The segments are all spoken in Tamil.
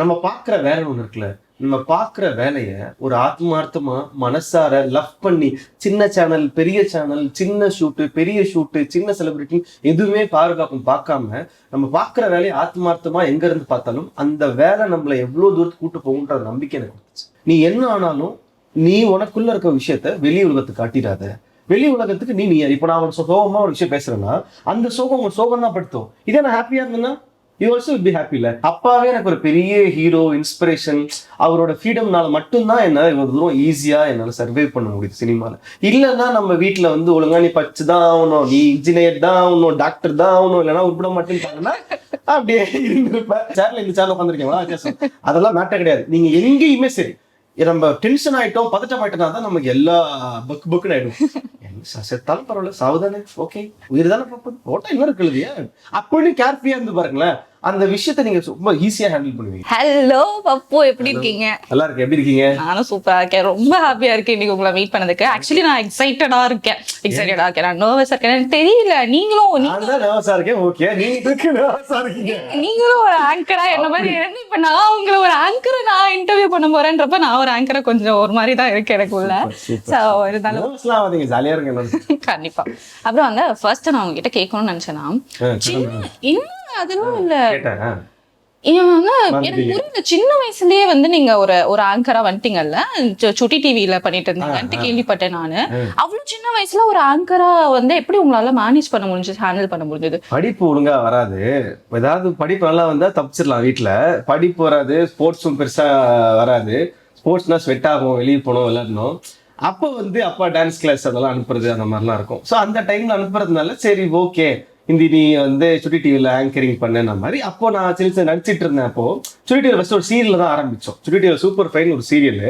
நம்ம பார்க்குற வேலை ஒன்று இருக்குல்ல, நம்ம பார்க்குற வேலையை ஒரு ஆத்மார்த்தமா மனசார லவ் பண்ணி சின்ன சேனல் பெரிய சேனல், சின்ன ஷூட்டு பெரிய ஷூட்டு, சின்ன செலிபிரிட்டி எதுவுமே பாதுகாப்பும் பார்க்காம நம்ம பார்க்குற வேலையை ஆத்மார்த்தமா எங்க இருந்து பார்த்தாலும் அந்த வேலை நம்மளை எவ்வளோ தூரத்துக்கு கூட்டு போகுன்ற நம்பிக்கை எனக்கு வந்துச்சு. நீ என்ன ஆனாலும் நீ உனக்குள்ள இருக்க விஷயத்த வெளி உலகத்துக்கு காட்டிடாத. வெளி உலகத்துக்கு நீ இப்ப நான் ஒரு சோகமா ஒரு விஷயம் பேசுறேன்னா அந்த சோகம் உங்க சோகம் தான் படுத்தும். இதே நான் ஹாப்பியா இருந்தேன்னா you also will be happy. இல்ல அப்பாவே எனக்கு ஒரு பெரிய ஹீரோ இன்ஸ்பிரேஷன். அவரோட ஃப்ரீடம்னால மட்டும்தான் என்னால இவ்வளவு தூரம் ஈஸியா என்னால சர்வே பண்ண முடியுது சினிமால. இல்லைன்னா நம்ம வீட்டுல வந்து ஒழுங்கா நீ படிச்சுதான் ஆகணும், நீ இன்ஜினியர் தான் ஆகணும், டாக்டர் தான் ஆகணும், இல்லைன்னா உருப்பிட மாட்டேன்னு அப்படியே இருந்திருப்பேன். சேர்ல இந்த சேர்ல உட்காந்துருக்கேன். அதெல்லாம் மேட்டர் கிடையாது. நீங்க எங்கேயுமே சரி நம்ம டென்ஷன் ஆயிட்டோம் பதட்டம் ஆயிட்டோம்னா தான் நமக்கு எல்லா பக்குன்னு ஆயிடும். செத்தாலும் பரவாயில்ல, சாவுதானே, ஓகே, உயிர் தானே பார்ப்பது, ஓட்டா என்ன இருக்கு இல்லையா அப்படின்னு கேர்ஃபுல்லா இருந்து பாருங்களேன். அந்த விஷயத்தை நீங்க ரொம்ப ஈஸியா ஹேண்டில் பண்ணுவீங்க. ஹலோ பப்பு, எப்படி இருக்கீங்க? நல்லா இருக்கேன். எப்படி இருக்கீங்க? நானும் சூப்பரா இருக்கேன். ரொம்ப ஹாப்பியா இருக்கேன் இன்னைக்கு உங்களை மீட் பண்ணதுக்கு. ஆக்சுவலி நான் எக்ஸைட்டடா இருக்கேன். நான் நர்வஸா இருக்கேன். எனக்கு தெரியல, நீங்களும் நர்வஸா இருக்கேன். ஓகே, நீங்களும் ஒரு ஆங்கரா என்ன மாதிரி இருந்து இப்ப நான் உங்களை ஒரு ஆங்கரை நான் இன்டர்வியூ பண்ண போறேன்றப்ப நான் ஒரு ஆங்கரை கொஞ்சம் ஒரு மாதிரி தான் இருக்கு எனக்குள்ள. ஜாலியா இருக்கு கண்டிப்பா. அப்புறம் வந்து ஃபர்ஸ்ட் நான் உங்ககிட்ட கேட்கணும்னு நினைச்சேன்னா, அதெல்லாம் இல்ல, எனக்கு புரியல. சின்ன வயசுலயே வந்து நீங்க ஒரு ஆங்கரா வந்துட்டீங்கல்ல, சுட்டி டிவில பண்ணிட்டு இருந்தாங்க கேள்விப்பட்டேன் நானு. அவ்வளவு சின்ன வயசுல ஒரு ஆங்கரா வந்து எப்படி உங்களால மேனேஜ் பண்ண முடிஞ்சது, ஹேண்டில் பண்ண முடிஞ்சது? படிப்பு ஒழுங்கா வராது. ஏதாவது படிப்பு நல்லா வந்தா தப்பிச்சிடலாம். வீட்டுல படிப்பு வராது, ஸ்போர்ட்ஸும் பெருசா வராது. ஸ்போர்ட்ஸ்னா ஸ்வெட் ஆகும், வெளியே போனோம் விளையாடணும். அப்போ வந்து அப்பா டான்ஸ் கிளாஸ் அதெல்லாம் அனுப்புறது அந்த மாதிரிலாம் இருக்கும். ஸோ அந்த டைம்ல அனுப்புறதுனால சரி ஓகே இந்த நீ வந்து சுட்டி டிவியில் ஆங்கரிங் பண்ண மாதிரி அப்போ நான் சின்ன நடிச்சிட்டு இருந்தேன். அப்போ சுட்டி டிவியில் ஃபர்ஸ்ட் ஒரு சீரியல் தான் ஆரம்பிச்சோம். சுட்டி டிவியில் சூப்பர் ஃபைன் ஒரு சீரியல்.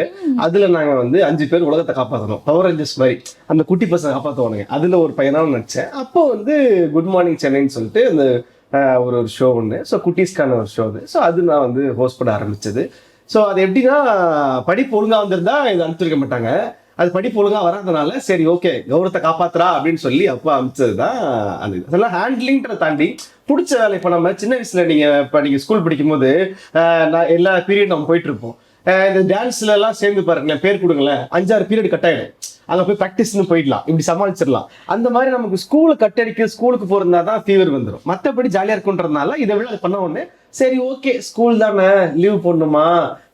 அதுல நாங்க வந்து 5 பேர் உலகத்தை காப்பாற்றணும், பவர் ரேஞ்சர்ஸ் மாதிரி அந்த குட்டி பசங்க காப்பாற்றுவானுங்க. அதுல ஒரு பையனாவும் நடிச்சேன். அப்போ வந்து குட் மார்னிங் சென்னைன்னு சொல்லிட்டு அந்த ஒரு ஷோ ஒன்று, ஸோ குட்டீஸ்க்கான ஒரு ஷோ அது. ஸோ அது நான் வந்து ஹோஸ்ட் பண்ண ஆரம்பிச்சது. ஸோ அது எப்படின்னா படிப்பு ஒழுங்கா வந்திருந்தா இது அனுப்பிச்சிருக்க மாட்டாங்க. அது படிப்பு ஒழுங்கா வராதனால சரி ஓகே கௌரவத்தை காப்பாத்துறா அப்படின்னு சொல்லி அப்பா அமைச்சதுதான் அது. அதெல்லாம் ஹேண்ட்லிங்கிறத தாண்டி பிடிச்ச வேலை. இப்போ நம்ம சின்ன வயசுல நீங்க ஸ்கூல் படிக்கும் போது நான் எல்லா பீரியட் நம்ம போயிட்டு இருப்போம். இந்த டான்ஸ்ல எல்லாம் சேர்ந்து பாருங்களேன், பேர் கொடுங்களேன், 5-6 பீரியட் கட் ஆயிடும். அங்கே போய் ப்ராக்டிஸ்னு போயிடலாம், இப்படி சமாளிச்சிடலாம். அந்த மாதிரி நமக்கு ஸ்கூலு கட்டடிக்க ஸ்கூலுக்கு போறதுனா தான் ஃபீவர் வந்துடும். மற்றபடி ஜாலியாக இருக்குன்றதுனால இதை விட அது பண்ண உடனே சரி ஓகே ஸ்கூல் தானே, லீவ் போடணுமா,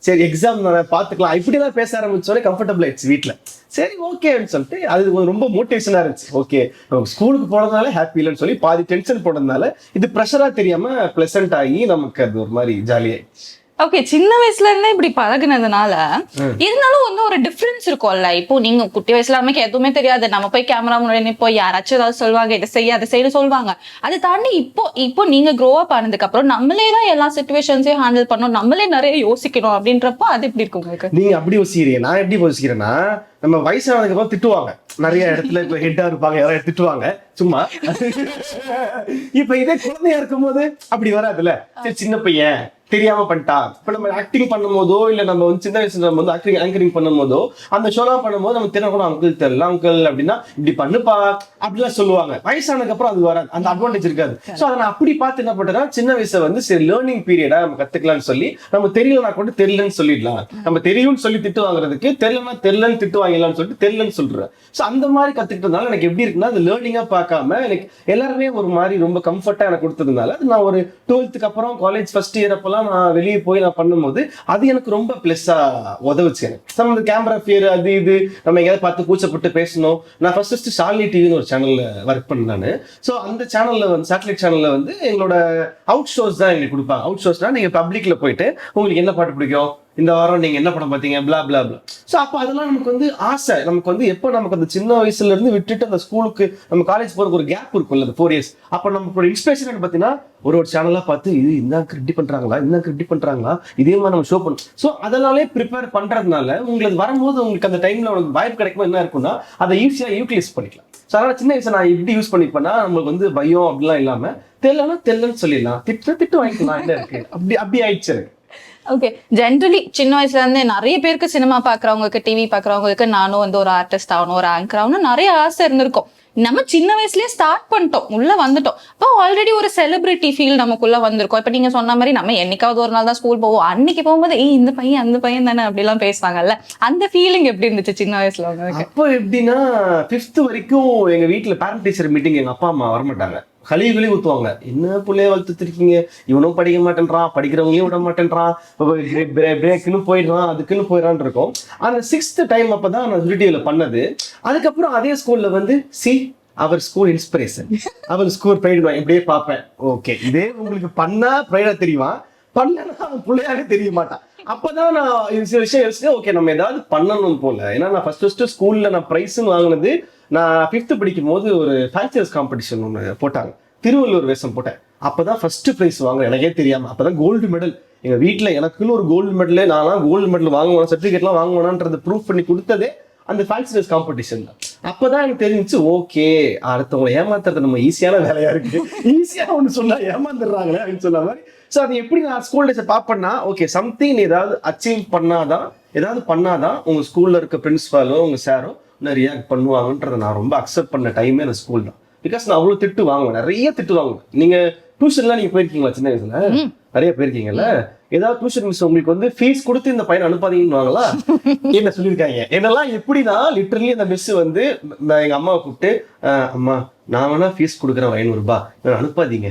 சரி எக்ஸாம் தானே பார்த்துக்கலாம், இப்படிதான் பேச ஆரம்பிச்சோடனே கம்ஃபர்டபுள் ஆயிடுச்சு வீட்டில். சரி ஓகே அப்படின்னு சொல்லிட்டு அது ரொம்ப மோட்டிவேஷனாக இருந்துச்சு. ஓகே நமக்கு ஸ்கூலுக்கு போனதுனால ஹாப்பி இல்லைன்னு சொல்லி பாதி டென்ஷன் போனதுனால இது ப்ரெஷராக தெரியாம ப்ளசன்ட் ஆகி நமக்கு அது ஒரு மாதிரி ஜாலியாயிடுச்சு. ஓகே, சின்ன வயசுல இருந்தே இப்படி பழகுனதுனால இருந்தாலும் வந்து ஒரு டிஃபரன்ஸ் இருக்கும்ல. இப்போ நீங்க குட்டி வயசுல நமக்கு எதுவுமே தெரியாது, நம்ம போய் கேமரா முன்னாடி நிப்போம், யாராச்சும் ஏதாவது சொல்லுவாங்க, இதை செய்ய அதை செய்ய சொல்லுவாங்க. அதை தாண்டி இப்போ நீங்க க்ரோ அப் ஆனதுக்கு அப்புறம் நம்மளே தான் எல்லா சிச்சுவேஷன்ஸையும் ஹேண்டில் பண்ணணும், நம்மளே நிறைய யோசிக்கணும் அப்படின்றப்போ அது எப்படி இருக்கும் உங்களுக்கு? நீங்க அப்படி யோசிக்கிறீங்க, நான் எப்படி யோசிக்கிறேன்னா நம்ம வயசானதுக்கு அப்புறம் திட்டுவாங்க நிறைய இடத்துல. இப்ப ஹெட்டா இருப்பாங்க, யாராவது திட்டுவாங்க சும்மா. இப்ப இதே குழந்தையா இருக்கும் போது அப்படி வராதுல்ல, சரி சின்ன பையன் தெரியாம பண்ணிட்டா. இப்ப நம்ம ஆக்டிங் பண்ணும் போதோ இல்ல நம்ம வந்து சின்ன வயசுல நம்ம வந்து ஆங்கரிங் பண்ணும் போதோ அந்த ஷோலாம் பண்ணும்போது நம்ம தெரியணும், அங்கிள் தெரியல அங்கிள் அப்படின்னா இப்படி பண்ணுப்பா அப்படிலாம் சொல்லுவாங்க. வயசானதுக்கு அப்புறம் அது வராது, அந்த அட்வான்டேஜ் இருக்காது. ஸோ அதை நான் அப்படி பார்த்து என்ன பண்றேன்னா சின்ன வயசுல வந்து சரி லேர்னிங் பீரியடா நம்ம கத்துக்கலாம்னு சொல்லி நம்ம தெரியலனா கூட தெரியலன்னு சொல்லிடலாம். நம்ம தெரியும்னு சொல்லி திட்டு வாங்குறதுக்கு தெரியலன்னா தெரியலன்னு திட்டு வாங்கலாம்னு சொல்லிட்டு தெரியலன்னு சொல்றேன். ஸோ அந்த மாதிரி கத்துக்கிட்டதுனால எனக்கு எப்படி இருக்குன்னா அது லேர்னிங்கா பார்க்காம எனக்கு எல்லாருமே ஒரு மாதிரி ரொம்ப கம்ஃபர்ட்டா எனக்கு கொடுத்ததுனால அது நான் ஒரு 12th அப்புறம் காலேஜ் ஃபர்ஸ்ட் இயர் அப்பெல்லாம் நான் வெளியே போய் நான் பண்ணும்போது அது எனக்கு ரொம்ப பிளஸ்ஸா உதவுச்சு. எனக்கு கேமரா ஃபியர் அது இது நம்ம எங்கேயாவது பார்த்து கூச்சப்பட்டு பேசணும். நான் ஃபர்ஸ்ட் ஷாலினி டிவின்னு ஒரு சேனல்ல ஒர்க் பண்ணேன். ஸோ அந்த சேனல்ல வந்து சேட்டலைட் சேனல்ல வந்து எங்களோட அவுட் ஷோஸ் தான் எங்களுக்கு கொடுப்பாங்க. அவுட் ஷோஸ்னா நீங்க பப்ளிக்ல போயிட்டு உங்களுக்கு என்ன பாட்டு பிடிக்கும், இந்த வாரம் நீங்க என்ன படம் பார்த்தீங்க, பிளா பிளா பிளா. ஸோ அப்போ அதெல்லாம் நமக்கு வந்து ஆசை. நமக்கு வந்து எப்போ நமக்கு அந்த சின்ன வயசுல இருந்து விட்டுட்டு அந்த ஸ்கூலுக்கு நம்ம காலேஜ் போறதுக்கு ஒரு கேப் இருக்கும்ல, அந்த 4 years. அப்போ நமக்கு ஒரு இன்ஸ்பிரேஷன் பார்த்தீங்கன்னா ஒரு சேனலா பார்த்து இது இந்த ரெடி பண்றாங்களா, இந்த ரெடி பண்றாங்களா, இதே மாதிரி நம்ம ஷோ பண்ணும். ஸோ அதனாலே ப்ரிப்பேர் பண்றதுனால உங்களுக்கு வரும்போது உங்களுக்கு அந்த டைம்ல உங்களுக்கு வாய்ப்பு கிடைக்கும் என்ன இருக்குன்னா அதை ஈஸியா யூட்டிலைஸ் பண்ணிக்கலாம். ஸோ அதனால சின்ன வயசுல நான் எப்படி யூஸ் பண்ணிப்பேன்னா நம்மளுக்கு வந்து பயம் அப்படிலாம் இல்லாம தெரியலன்னு சொல்லிடலாம், திட்டு வாங்கிக்கலாம், என்ன இருக்கு அப்படி ஆயிடுச்சு. ஓகே, ஜென்ரலி சின்ன வயசுல இருந்து நிறைய பேருக்கு சினிமா பாக்குறவங்களுக்கு, டிவி பாக்குறவங்களுக்கு நானும் வந்து ஒரு ஆர்டிஸ்ட் ஆகணும், ஒரு ஆங்கர் ஆகணும் நிறைய ஆசை இருந்திருக்கும். நம்ம சின்ன வயசுலயே ஸ்டார்ட் பண்ணிட்டோம், உள்ள வந்துட்டோம். இப்போ ஆல்ரெடி ஒரு செலிபிரிட்டி ஃபீல் நமக்குள்ள வந்திருக்கோம். இப்ப நீங்க சொன்ன மாதிரி நம்ம என்னைக்காவது ஒரு நாள் தான் ஸ்கூல் போவோம், அன்னைக்கு போகும்போது இந்த பையன் அந்த பையன் தானே அப்படி எல்லாம் பேசுவாங்கல்ல, அந்த ஃபீலிங் எப்படி இருந்துச்சு சின்ன வயசுல உங்களுக்கு? அப்போ எப்படின்னா 5th வரைக்கும் எங்க வீட்டுல பேரண்ட் டீச்சர் மீட்டிங் எங்க அப்பா அம்மா வரமாட்டாங்க. கழுவி ஊத்துவாங்க. என்ன பிள்ளைய வளர்த்துருக்கீங்க, இவனும் படிக்க மாட்டேன்றான், படிக்கிறவங்களையும் விட மாட்டேன்றான், பிரேக்குன்னு போயிடுறான், அதுக்குன்னு போயிடறான் இருக்கும். அந்த 6th டைம் அப்பதான் நான் யூடியூப்ல பண்ணது. அதுக்கப்புறம் அதே ஸ்கூல்ல வந்து அவர் ஸ்கூல் இன்ஸ்பிரேஷன், அவர் ஸ்கூல் ப்ரைடு இப்படியே பார்ப்பேன். ஓகே, இதே உங்களுக்கு பண்ணா ப்ரைடா தெரியுமா, பண்ணனா அவன் பிள்ளையாவே தெரிய மாட்டான். அப்பதான் நான் சில விஷயம் யோசிச்சு ஓகே நம்ம ஏதாவது பண்ணணும் போல. ஏன்னா நான் ஃபர்ஸ்ட் ஸ்கூல்ல நான் ப்ரைஸ்ன்னு வாங்கினது, நான் 5th படிக்கும் போது ஒரு ஃபேன்சியர்ஸ் காம்படிஷன் ஒன்று போட்டாங்க, திருவள்ளுவர் வேஷம் போட்டேன். அப்பதான் ஃபர்ஸ்ட் ப்ரைஸ் வாங்கினேன், எனக்கே தெரியாம. அப்பதான் கோல்டு மெடல் எங்க வீட்டுல, எனக்குன்னு ஒரு கோல்டு மெடல், நான்லாம் கோல்டு மெடல் வாங்குவேன், சர்டிஃபிகேட்லாம் வாங்குவேனான்றதை ப்ரூவ் பண்ணி கொடுத்ததே அந்த ஃபேன்சியர்ஸ் காம்படிஷன் தான். அப்பதான் எனக்கு தெரிஞ்சிச்சு, ஓகே அடுத்தவங்களை ஏமாத்துறது நம்ம ஈஸியான வேலையா இருக்கு, ஈஸியா ஒண்ணு சொன்னா ஏமாந்துடுறாங்களே அப்படின்னு சொன்ன மாதிரி. ஸோ அது எப்படி நான் ஸ்கூல் டேஸை பார்ப்பேன்னா, ஓகே சம்திங் ஏதாவது அச்சீவ் பண்ணாதான் உங்க ஸ்கூல்ல இருக்க பிரின்சிபாலோ உங்க சாரோ நான் ரியாக்ட் பண்ணுவாங்கன்றதை நான் ரொம்ப அக்செப்ட் பண்ண டைமே அந்த ஸ்கூல் தான். பிகாஸ் நான் அவ்வளவு திட்டு வாங்குவேன், நிறைய திட்டு வாங்குவேன். நீங்க டியூஷன்லாம் நீங்க போயிருக்கீங்களா சின்ன வயசுல? நிறைய போயிருக்கீங்கல்ல. ஏதாவது டியூஷன் மிஸ் உங்களுக்கு வந்து ஃபீஸ் கொடுத்து இந்த பையனை அனுப்பாதீங்கன்னு வாங்களா? என்ன சொல்லியிருக்காங்க என்னெல்லாம் எப்படின்னா, லிட்டரலி அந்த மிஸ் வந்து எங்க அம்மாவை கூப்பிட்டு, அம்மா நான் வேணா ஃபீஸ் கொடுக்குறேன் 500 ரூபாய், அனுப்பாதீங்க,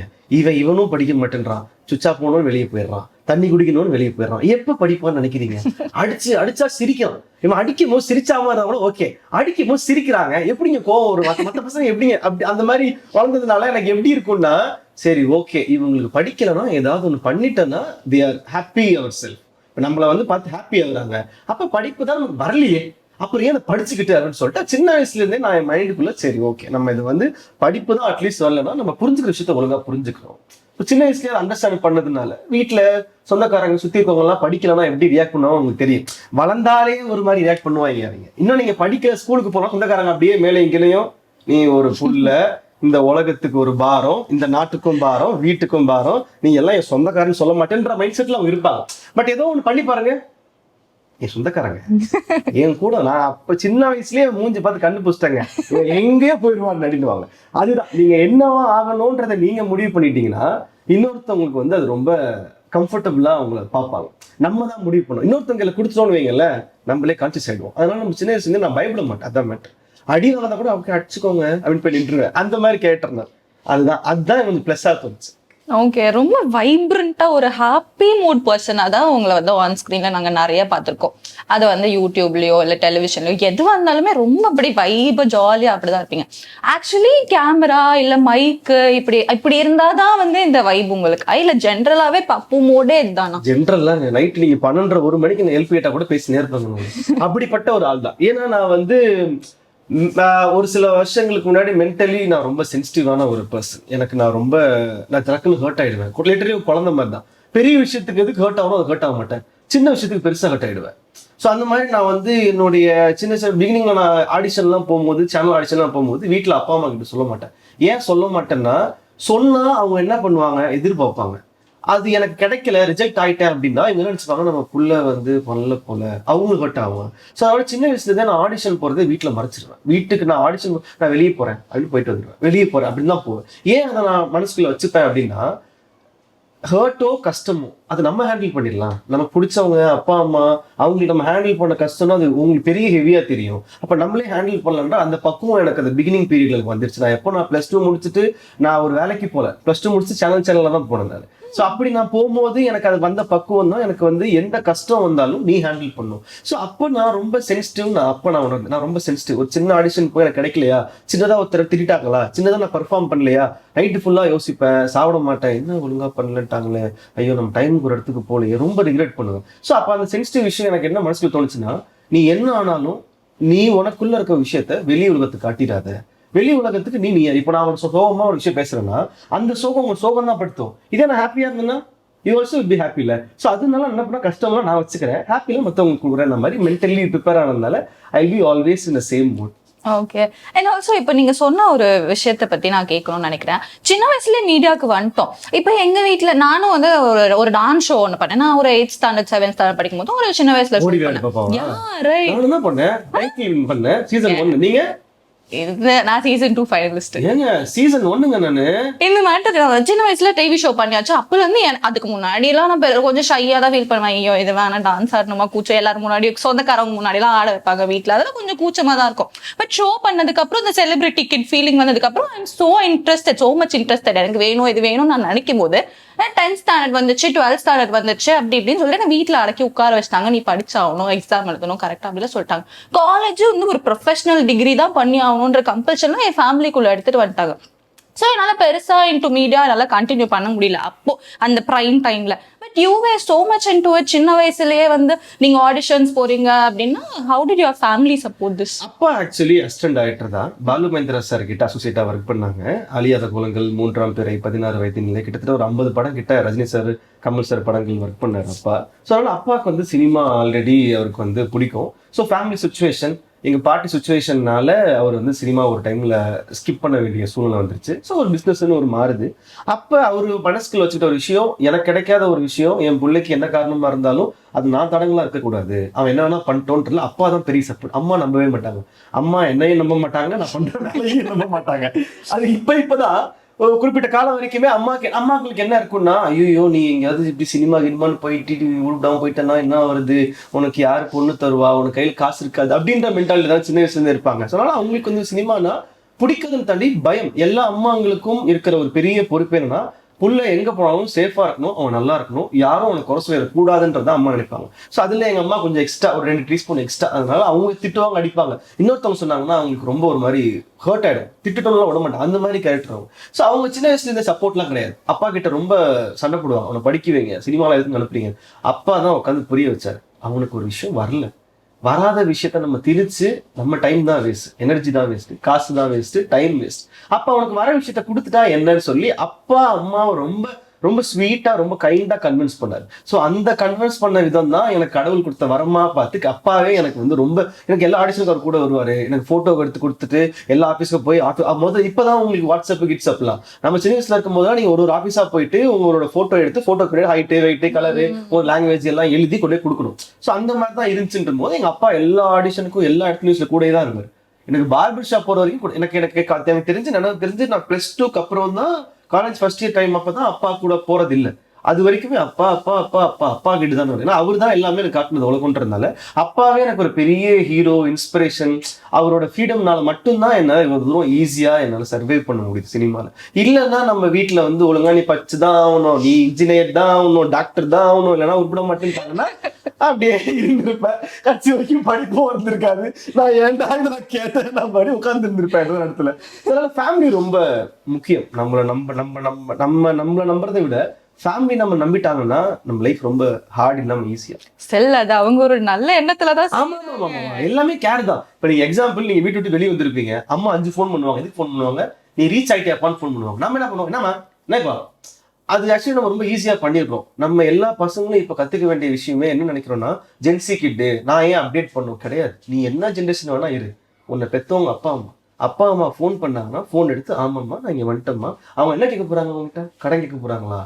இவனும் படிக்க மாட்டேன்றான், சுவிட்ச் ஆஃப் பண்ணணும்னு வெளியே போயிடுறான், தண்ணி குடிக்கணும்னு வெளியே போயிடுறான், எப்ப படிப்பான்னு நினைக்கிறீங்க? அடிச்சா சிரிக்கிறான். இவன் அடிக்கும் போது சிரிச்சாம இருந்தாலும் ஓகே, அடிக்கும் போது சிரிக்கிறாங்க, எப்படிங்க கோவம் வரும்? மற்ற பசங்க எப்படிங்க அப்படி அந்த மாதிரி வளர்ந்ததுனால எனக்கு எப்படி இருக்கும்னா, சரி ஓகே இவங்களுக்கு படிக்கலன்னா ஏதாவது ஒண்ணு பண்ணிட்டேன்னா they are happy ourselves. இப்ப நம்மள வந்து பார்த்து ஹாப்பி ஆகுறாங்க, அப்ப படிப்பு தான் நமக்கு வரலையே, அப்புறம் ஏன் படிச்சுக்கிட்டு அப்படின்னு சொல்லிட்டு சின்ன வயசுல இருந்தே நான் என் மைண்டுக்குள்ள சரி ஓகே நம்ம இது வந்து படிப்பு தான் அட்லீஸ்ட் வரலன்னா நம்ம புரிஞ்சுக்கிற விஷயத்த ஒழுங்கா புரிஞ்சுக்கிறோம். இப்போ சின்ன வயசுல அண்டர்ஸ்டாண்ட் பண்ணதுனால வீட்டுல சொந்தக்காரங்க சுத்தி இருக்கவங்க எல்லாம் படிக்கலன்னா எப்படி ரியாக்ட் பண்ணுவாங்க உங்களுக்கு தெரியும். வளர்ந்தாலே ஒரு மாதிரி ரியாக்ட் பண்ணுவாங்க. இன்னும் நீங்க படிக்க ஸ்கூலுக்கு போனா சொந்தக்காரங்க அப்படியே மேலே இங்கேயும் நீ ஒரு புள்ள, இந்த உலகத்துக்கு ஒரு பாரம், இந்த நாட்டுக்கும் பாரம், வீட்டுக்கும் பாரம், நீங்க எல்லாம் என் சொந்தக்காரன்னு சொல்ல மாட்டேன்ற மைண்ட் செட்ல அவங்க இருப்பாங்க. பட் ஏதோ ஒண்ணு பண்ணி பாருங்க, என் சொந்தக்காரங்க என் கூட நான் அப்ப சின்ன வயசுலயே மூஞ்சி பார்த்து கண்டுபிடிச்சிட்டாங்க, எங்கேயோ போயிடுவான்னு நடிடுவாங்க. அதுதான் நீங்க என்னவா ஆகணும்ன்றதை நீங்க முடிவு பண்ணிட்டீங்கன்னா இன்னொருத்தவங்களுக்கு வந்து அது ரொம்ப கம்ஃபர்டபுளா அவங்கள பார்ப்பாங்க. நம்ம தான் முடிவு பண்ணோம். இன்னொருத்தவங்களை கொடுத்துட்டோன்னு வைங்கல்ல, நம்மளே கான்சியஸ் ஆயிடுவோம். அதனால நம்ம சின்ன வயசுல நான் பயப்பட மாட்டேன். அதான் மேட்டர். அடி வாங்கதான் கூட அவங்க அடிச்சுக்கோங்க அப்படின்னு போய் நின்றுவேன். அந்த மாதிரி கேட்டிருந்தேன். அதுதான் கொஞ்சம் பிளஸ்ஸா தோணுச்சு. ஓகே, ரொம்ப வைப்ரண்டா ஒரு ஹாப்பி மூட் பர்சனா தான் உங்களை வந்து ஆன் ஸ்கிரீன்ல நாங்க நிறைய பார்த்திருக்கோம். அது வந்து யூடியூப்லயோ இல்ல டெலிவிஷன்லயோ எதுவா இருந்தாலுமே ரொம்ப அப்படி வைபா ஜாலியா அப்படிதான் இருப்பீங்க. ஆக்சுவலி கேமரா இல்ல மைக்கு இப்படி இருந்தாதான் வந்து இந்த வைப் உங்களுக்கு, இல்ல ஜென்ரலாவே பப்பு மோடே இதுதானா? ஜென்ரலா நைட் நீங்க 12:30 மணிக்கு நான் எழுப்பிட்டா கூட பேசி நேர்ப்பாங்க. அப்படிப்பட்ட ஒரு ஆள் தான். ஏன்னா நான் வந்து ஒரு சில வருஷங்களுக்கு முன்னாடி மென்டலி நான் ரொம்ப சென்சிட்டிவான ஒரு பர்சன். நான் டக்குன்னு ஹர்ட் ஆயிடுவேன். லிட்டரலி குழந்தை மாதிரி தான். பெரிய விஷயத்துக்கு எதுக்கு ஹர்ட் ஆகணும் அது ஹர்ட் ஆக மாட்டேன், சின்ன விஷயத்துக்கு பெருசா ஹர்ட் ஆயிடுவேன். ஸோ அந்த மாதிரி நான் வந்து என்னுடைய சின்ன பிகினிங்ல நான் ஆடிஷன்லாம் போகும்போது, சேனல் ஆடிஷன்லாம் போகும்போது வீட்டில் அப்பா அம்மா கிட்ட சொல்ல மாட்டேன். ஏன் சொல்ல மாட்டேன்னா, சொன்னா அவங்க என்ன பண்ணுவாங்க, எதிர்பார்ப்பாங்க. அது எனக்கு கிடைக்கல, ரிஜெக்ட் ஆயிட்டேன் அப்படின்னா இவங்க என்ன நினைச்சுப்பாங்க, நம்ம புள்ள வந்து பண்ணல போல, அவங்களுக்கு ஹர்ட் ஆகும். ஸோ அதோட சின்ன வயசுல தான் நான் ஆடிஷன் போறதை வீட்டில் மறைச்சிருவேன். வீட்டுக்கு நான் ஆடிஷன் நான் வெளியே போறேன் அப்படின்னு போயிட்டு வந்துடுவேன். வெளியே போறேன் அப்படின்னு தான் போவேன். ஏன் அதை நான் மனசுக்குள்ள வச்சுப்பேன் அப்படின்னா, ஹர்ட்டோ கஷ்டமோ அது நம்ம ஹேண்டில் பண்ணிடலாம். நமக்கு பிடிச்சவங்க அப்பா அம்மா அவங்களுக்கு நம்ம ஹேண்டில் பண்ண கஷ்டம்னா அது உங்களுக்கு பெரிய ஹெவியா தெரியும். அப்ப நம்மளே ஹேண்டில் பண்ணலாம்னா அந்த பக்குவம் எனக்கு அந்த பிகினிங் பீரியட்ல வந்துருச்சு. நான் +2 முடிச்சுட்டு நான் ஒரு வேலைக்கு போல, +2 முடிச்சு சேனல்ல தான் போனேன் நான். ஸோ அப்படி நான் போகும்போது எனக்கு அது வந்த பக்குவம் தான் எனக்கு வந்து எந்த கஷ்டம் வந்தாலும் நீ ஹேண்டில் பண்ணும். ஸோ அப்போ நான் ரொம்ப சென்சிட்டிவ். நான் ரொம்ப சென்சிட்டிவ். ஒரு சின்ன ஆடிஷன் போய் எனக்கு கிடைக்கலையா, சின்னதா ஒருத்தர் திட்டாங்களா, சின்னதா நான் பெர்ஃபார்ம் பண்ணலையா, நைட்டு ஃபுல்லா யோசிப்பேன், சாப்பிட மாட்டேன், என்ன ஒழுங்கா பண்ணலட்டாங்களே, ஐயோ நம்ம டைமுக்கு ஒரு இடத்துக்கு போகலையே, ரொம்ப ரிக்ரெட் பண்ணுவேன். ஸோ அப்போ அந்த சென்சிட்டிவ் விஷயம் எனக்கு என்ன மனசுல தோணுச்சுன்னா, நீ என்ன ஆனாலும் நீ உனக்குள்ள இருக்க விஷயத்த வெளி உலகத்துக்கு காட்டிடாத. வெளி உலகத்துக்கு நீ இப்ப நான் ஒரு சோகமா ஒரு விஷயம் பேசுறேன்னா அந்த சோகம் உங்க சோகம் தான் படுத்தும். இதே நான் ஹாப்பியா இருந்தேன்னா you also will be happy இல்ல. ஸோ அதனால என்ன பண்ணா, கஷ்டம்லாம் நான் வச்சுக்கிறேன், ஹாப்பியில மற்றவங்களுக்கு கொடுக்குறேன் மாதிரி மென்டலி ப்ரிப்பேர் ஆனதுனால I be always in the same mood. Okay. And also இப்போ நீங்க சொன்ன ஒரு விஷயத்தை பத்தி நான் கேட்கணும்னு நினைக்கிறேன். சின்ன வயசுல மீடியாவுக்கு வந்துட்டோம். இப்போ எங்க வீட்டுல நானும் வந்து ஒரு டான்ஸ் ஷோ ஒன்று பண்ணேன். நான் ஒரு 8th ஸ்டாண்டர்ட் 7th ஸ்டாண்டர்ட் படிக்கும் போது ஒரு சின்ன வயசுல பண்ணேன். நான் சீசன் 2 ஃபைனலிஸ்ட். ஏங்க சீசன் 1ங்க நானு. இந்த மேட்டர் நான் சின்ன வயசுல டிவி ஷோ பண்ணியாச்சு. அப்பல இருந்து அதுக்கு முன்னாடி எல்லாம் நான் கொஞ்சம் ஷையா தான் ஃபீல் பண்ணுவேன். ஐயோ இது வேணா டான்ஸ் ஆடணுமா, கூச்சம், எல்லாரும் முன்னாடி சொந்தக்காரவங்க முன்னாடி எல்லாம் ஆட வைப்பாங்க வீட்டுல, அதெல்லாம் கொஞ்சம் கூச்சமா தான் இருக்கும். பட் ஷோ பண்ணதுக்கு அப்புறம் இந்த செலிபிரிட்டி கிட் ஃபீலிங் வந்ததுக்கு அப்புறம் I am so interested, so much interested. எனக்கு வேணும் இது வேணும் நான் நினைக்கும் போது 10th ஸ்டாண்டர்ட் வந்துச்சு, 12th ஸ்டாண்டர்ட் வந்துச்சு, அப்படி இப்படின்னு சொல்லிட்டு வீட்டுல அடக்கி உட்கார வச்சிட்டாங்க. நீ படிச்சாகணும், எக்ஸாம் எழுதணும் கரெக்டா அப்படின்னு சொல்லிட்டாங்க. காலேஜ் வந்து ஒரு ப்ரொஃபஷனல் டிகிரி தான் பண்ணி ஆகணும்ன்ற கம்பல்ஷன்லாம் என் ஃபேமிலிக்குள்ள எடுத்துட்டு வந்துட்டாங்க. ஸோ என்னால் பெருசா இன்டு மீடியா என்னால் கண்டினியூ பண்ண முடியல அப்போ அந்த ப்ரைம் டைம்ல. But you were so much into it. சின்ன வயசுலயே வந்து நீங்க ஆடிஷன்ஸ் போறீங்க அப்படின்னா how did your family support this? அப்பா ஆக்சுவலி அசிஸ்டன்ட் டைரக்டர் தான். பாலு மகேந்திரா சார் கிட்ட அசோசியேட்டா ஒர்க் பண்ணாங்க. அழியாத கோலங்கள், 3ஆம் பிறை, 16 வயது நிலை, கிட்டத்தட்ட ஒரு 50 படம் கிட்ட ரஜினி சார், கமல் சார் படங்கள் ஒர்க் பண்ணாரு அப்பா. ஸோ அதனால அப்பாவுக்கு வந்து சினிமா ஆல்ரெடி அவருக்கு வந்து பிடிக்கும். ஸோ ஃபேமிலி சுச்சுவேஷன், எங்க பாட்டி சுச்சுவேஷன்னால அவர் வந்து சினிமா ஒரு டைம்ல ஸ்கிப் பண்ண வேண்டிய சூழ்நிலை வந்துருச்சு. ஸோ ஒரு பிஸ்னஸ்ன்னு ஒரு மாறுது. அப்ப அவரு மனசுக்குள்ள வச்சுக்கிட்ட ஒரு விஷயம், எனக்கு கிடைக்காத ஒரு விஷயம் என் பிள்ளைக்கு என்ன காரணமா இருந்தாலும் அது நான் தடங்களா இருக்கக்கூடாது, அவன் என்ன வேணா பண்ணிட்டோன்றதுல அப்பா தான் பெரிய சப்போர்ட். அம்மா நம்பவே மாட்டாங்க. அம்மா என்னையும் நம்ப மாட்டாங்க, நான் பண்ற வேலையும் நம்ப மாட்டாங்க. அது இப்பதான் ஒரு குறிப்பிட்ட காலம் வரைக்குமே அம்மாக்களுக்கு என்ன இருக்குன்னா, ஐயோ நீ எங்கேயாவது இப்படி சினிமா கினிமான்னு போயிட்டு உருப்பிடாம போயிட்டேன்னா என்ன வருது, உனக்கு யார் பொண்ணு தருவா, உனக்கு கையில் காசு இருக்காது அப்படின்ற மென்டாலிட்டி தான் சின்ன வயசுல இருந்து இருப்பாங்க. ஸோ அதனால அவங்களுக்கு வந்து சினிமானா பிடிக்கிறதுன்னு தாண்டி பயம். எல்லா அம்மாங்களுக்கும் இருக்கிற ஒரு பெரிய பொறுப்பு என்னன்னா, புள்ள எங்க போனாலும் சேஃபா இருக்கணும், அவன் நல்லா இருக்கணும், யாரும் அவனை குறை சொல்லக்கூடாதுன்றத அம்மா நினைப்பாங்க. ஸோ அதுல எங்க அம்மா கொஞ்சம் எக்ஸ்ட்ரா, ஒரு 2 டீஸ்பூன் எக்ஸ்ட்ரா. அதனால அவங்க திட்டுவாங்க, அடிப்பாங்க. இன்னொருத்தவங்க சொன்னாங்கன்னா அவங்களுக்கு ரொம்ப ஒரு மாதிரி ஹர்ட் ஆயிடும், திட்டுட்டோம்லாம் விட மாட்டாங்க, அந்த மாதிரி கேரக்டர் அவங்க. ஸோ அவங்க சின்ன வயசுல இந்த சப்போர்ட்லாம் கிடையாது. அப்பா கிட்ட ரொம்ப சண்டை போடுவாங்க, அவனை படிக்க வைங்க, சினிமாவில் எதுக்கு அனுப்புறீங்க. அப்பா தான் உட்காந்து புரிய வச்சாரு, அவனுக்கு ஒரு விஷயம் வரல, வராத விஷயத்த நம்ம திரிச்சு நம்ம டைம் தான் வேஸ்ட், எனர்ஜி தான் வேஸ்ட், காசு தான் வேஸ்ட், டைம் வேஸ்ட். அப்ப அவனுக்கு வர விஷயத்த கொடுத்துட்டா என்னன்னு சொல்லி அப்பா அம்மாவை ரொம்ப ரொம்ப ஸ்வீட்டா ரொம்ப கைண்டா கன்வின்ஸ் பண்ணாரு. ஸோ அந்த கன்வின்ஸ் பண்ண விதம் தான் எனக்கு கடவுள் கொடுத்த வரமா பார்த்து அப்பாவே எனக்கு வந்து ரொம்ப, எனக்கு எல்லா ஆடிஷனுக்கு அவர் கூட வருவாரு, எனக்கு போட்டோ எடுத்து கொடுத்துட்டு எல்லா ஆஃபீஸ்க்கும் போய் முதல்ல இப்பதான் உங்களுக்கு வாட்ஸ்அப் கிட்ஸ்அப்லாம், நம்ம சின்ன வயசுல இருக்கும் போது நீங்க ஒரு ஆஃபீஸா போயிட்டு உங்களோட போட்டோ எடுத்து போட்டோ கிட்ட ஹைட்டு வெயிட்டு கலரு ஒரு லாங்குவேஜ் எல்லாம் எழுதி கொண்டு போய் கொடுக்கணும். ஸோ அந்த மாதிரி தான் இருந்துச்சுன்ற போது எங்க அப்பா எல்லா ஆடிஷனுக்கும் எல்லா இடத்துலயும் கூட தான் இருந்தார். எனக்கு பார்பர் ஷாப் போற வரைக்கும் எனக்கு தெரிஞ்சு நான் +2க்கு அப்புறம் தான் காலேஜ் ஃபர்ஸ்ட் இயர் டைம் அப்பதான் அப்பா கூட போறது இல்லை. அது வரைக்குமே அப்பா அப்பா அப்பா அப்பா அப்பா கிட்ட தான். ஏன்னா அவர் தான் எல்லாமே எனக்கு காட்டுனது உலகன்றதுனால அப்பாவே எனக்கு ஒரு பெரிய ஹீரோ, இன்ஸ்பிரேஷன். அவரோட ஃப்ரீடம்னால மட்டும்தான் என்னால் இவ்வளவு தூரம் ஈஸியா என்னால் சர்வே பண்ண முடியுது சினிமாவில். இல்லைன்னா நம்ம வீட்டில் வந்து ஒழுங்கா நீ படிச்சு தான் ஆகணும், நீ இன்ஜினியர் தான் ஆகணும், டாக்டர் தான் ஆகணும், இல்லைன்னா உருப்பிட மாட்டேன்ட்டாங்கன்னா அப்படியே இருந்திருப்பேன். கட்சி வரைக்கும் படிப்பும் வந்திருக்காது. நான் ஏன்டா நான் கேட்டேன், நான் படி உட்கார்ந்து இருந்திருப்பேன் இடத்துல. அதனால ஃபேமிலி ரொம்ப முக்கியம். நம்மளை நம்புறதை விட ஃபேமிலி நம்ம நம்பிட்டாங்கன்னா நம்ம லைஃப் ரொம்ப ஹார்ட் இல்லாம ஈஸியா செல். அது அவங்க ஒரு நல்ல எண்ணத்துலதான். ஆமா ஆமா ஆமா, எல்லாமே கேர் தான். இப்ப நீங்க எக்ஸாம்பிள், நீங்க வீட்டு விட்டு வெளியே வந்திருப்பீங்க, அம்மா 5 ஃபோன் பண்ணுவாங்க. எதுக்கு ஃபோன் பண்ணுவாங்க? நீ ரீச் ஆயிட்டியாப்பான்னு ஃபோன் பண்ணுவாங்க. நம்ம என்ன பண்ணுவோம், என்னப்பா அது ஆக்சுவலி நம்ம ரொம்ப ஈஸியா பண்ணிருக்கோம். நம்ம எல்லா பசங்களும் இப்ப கத்துக்க வேண்டிய விஷயமே என்ன நினைக்கிறோம்னா, ஜென்சி கிட்டு நான் ஏன் அப்டேட் பண்ணும் கிடையாது. நீ என்ன ஜென்ரேஷன் வேணா இரு, உன்னை பெத்தவங்க அப்பா அம்மா ஃபோன் பண்ணாங்கன்னா ஃபோன் எடுத்து ஆமாம்மா நான் இங்க வந்துட்டோம்மா. அவங்க என்ன கேட்க போறாங்க, அவங்ககிட்ட கடன் கேட்க போறாங்களா,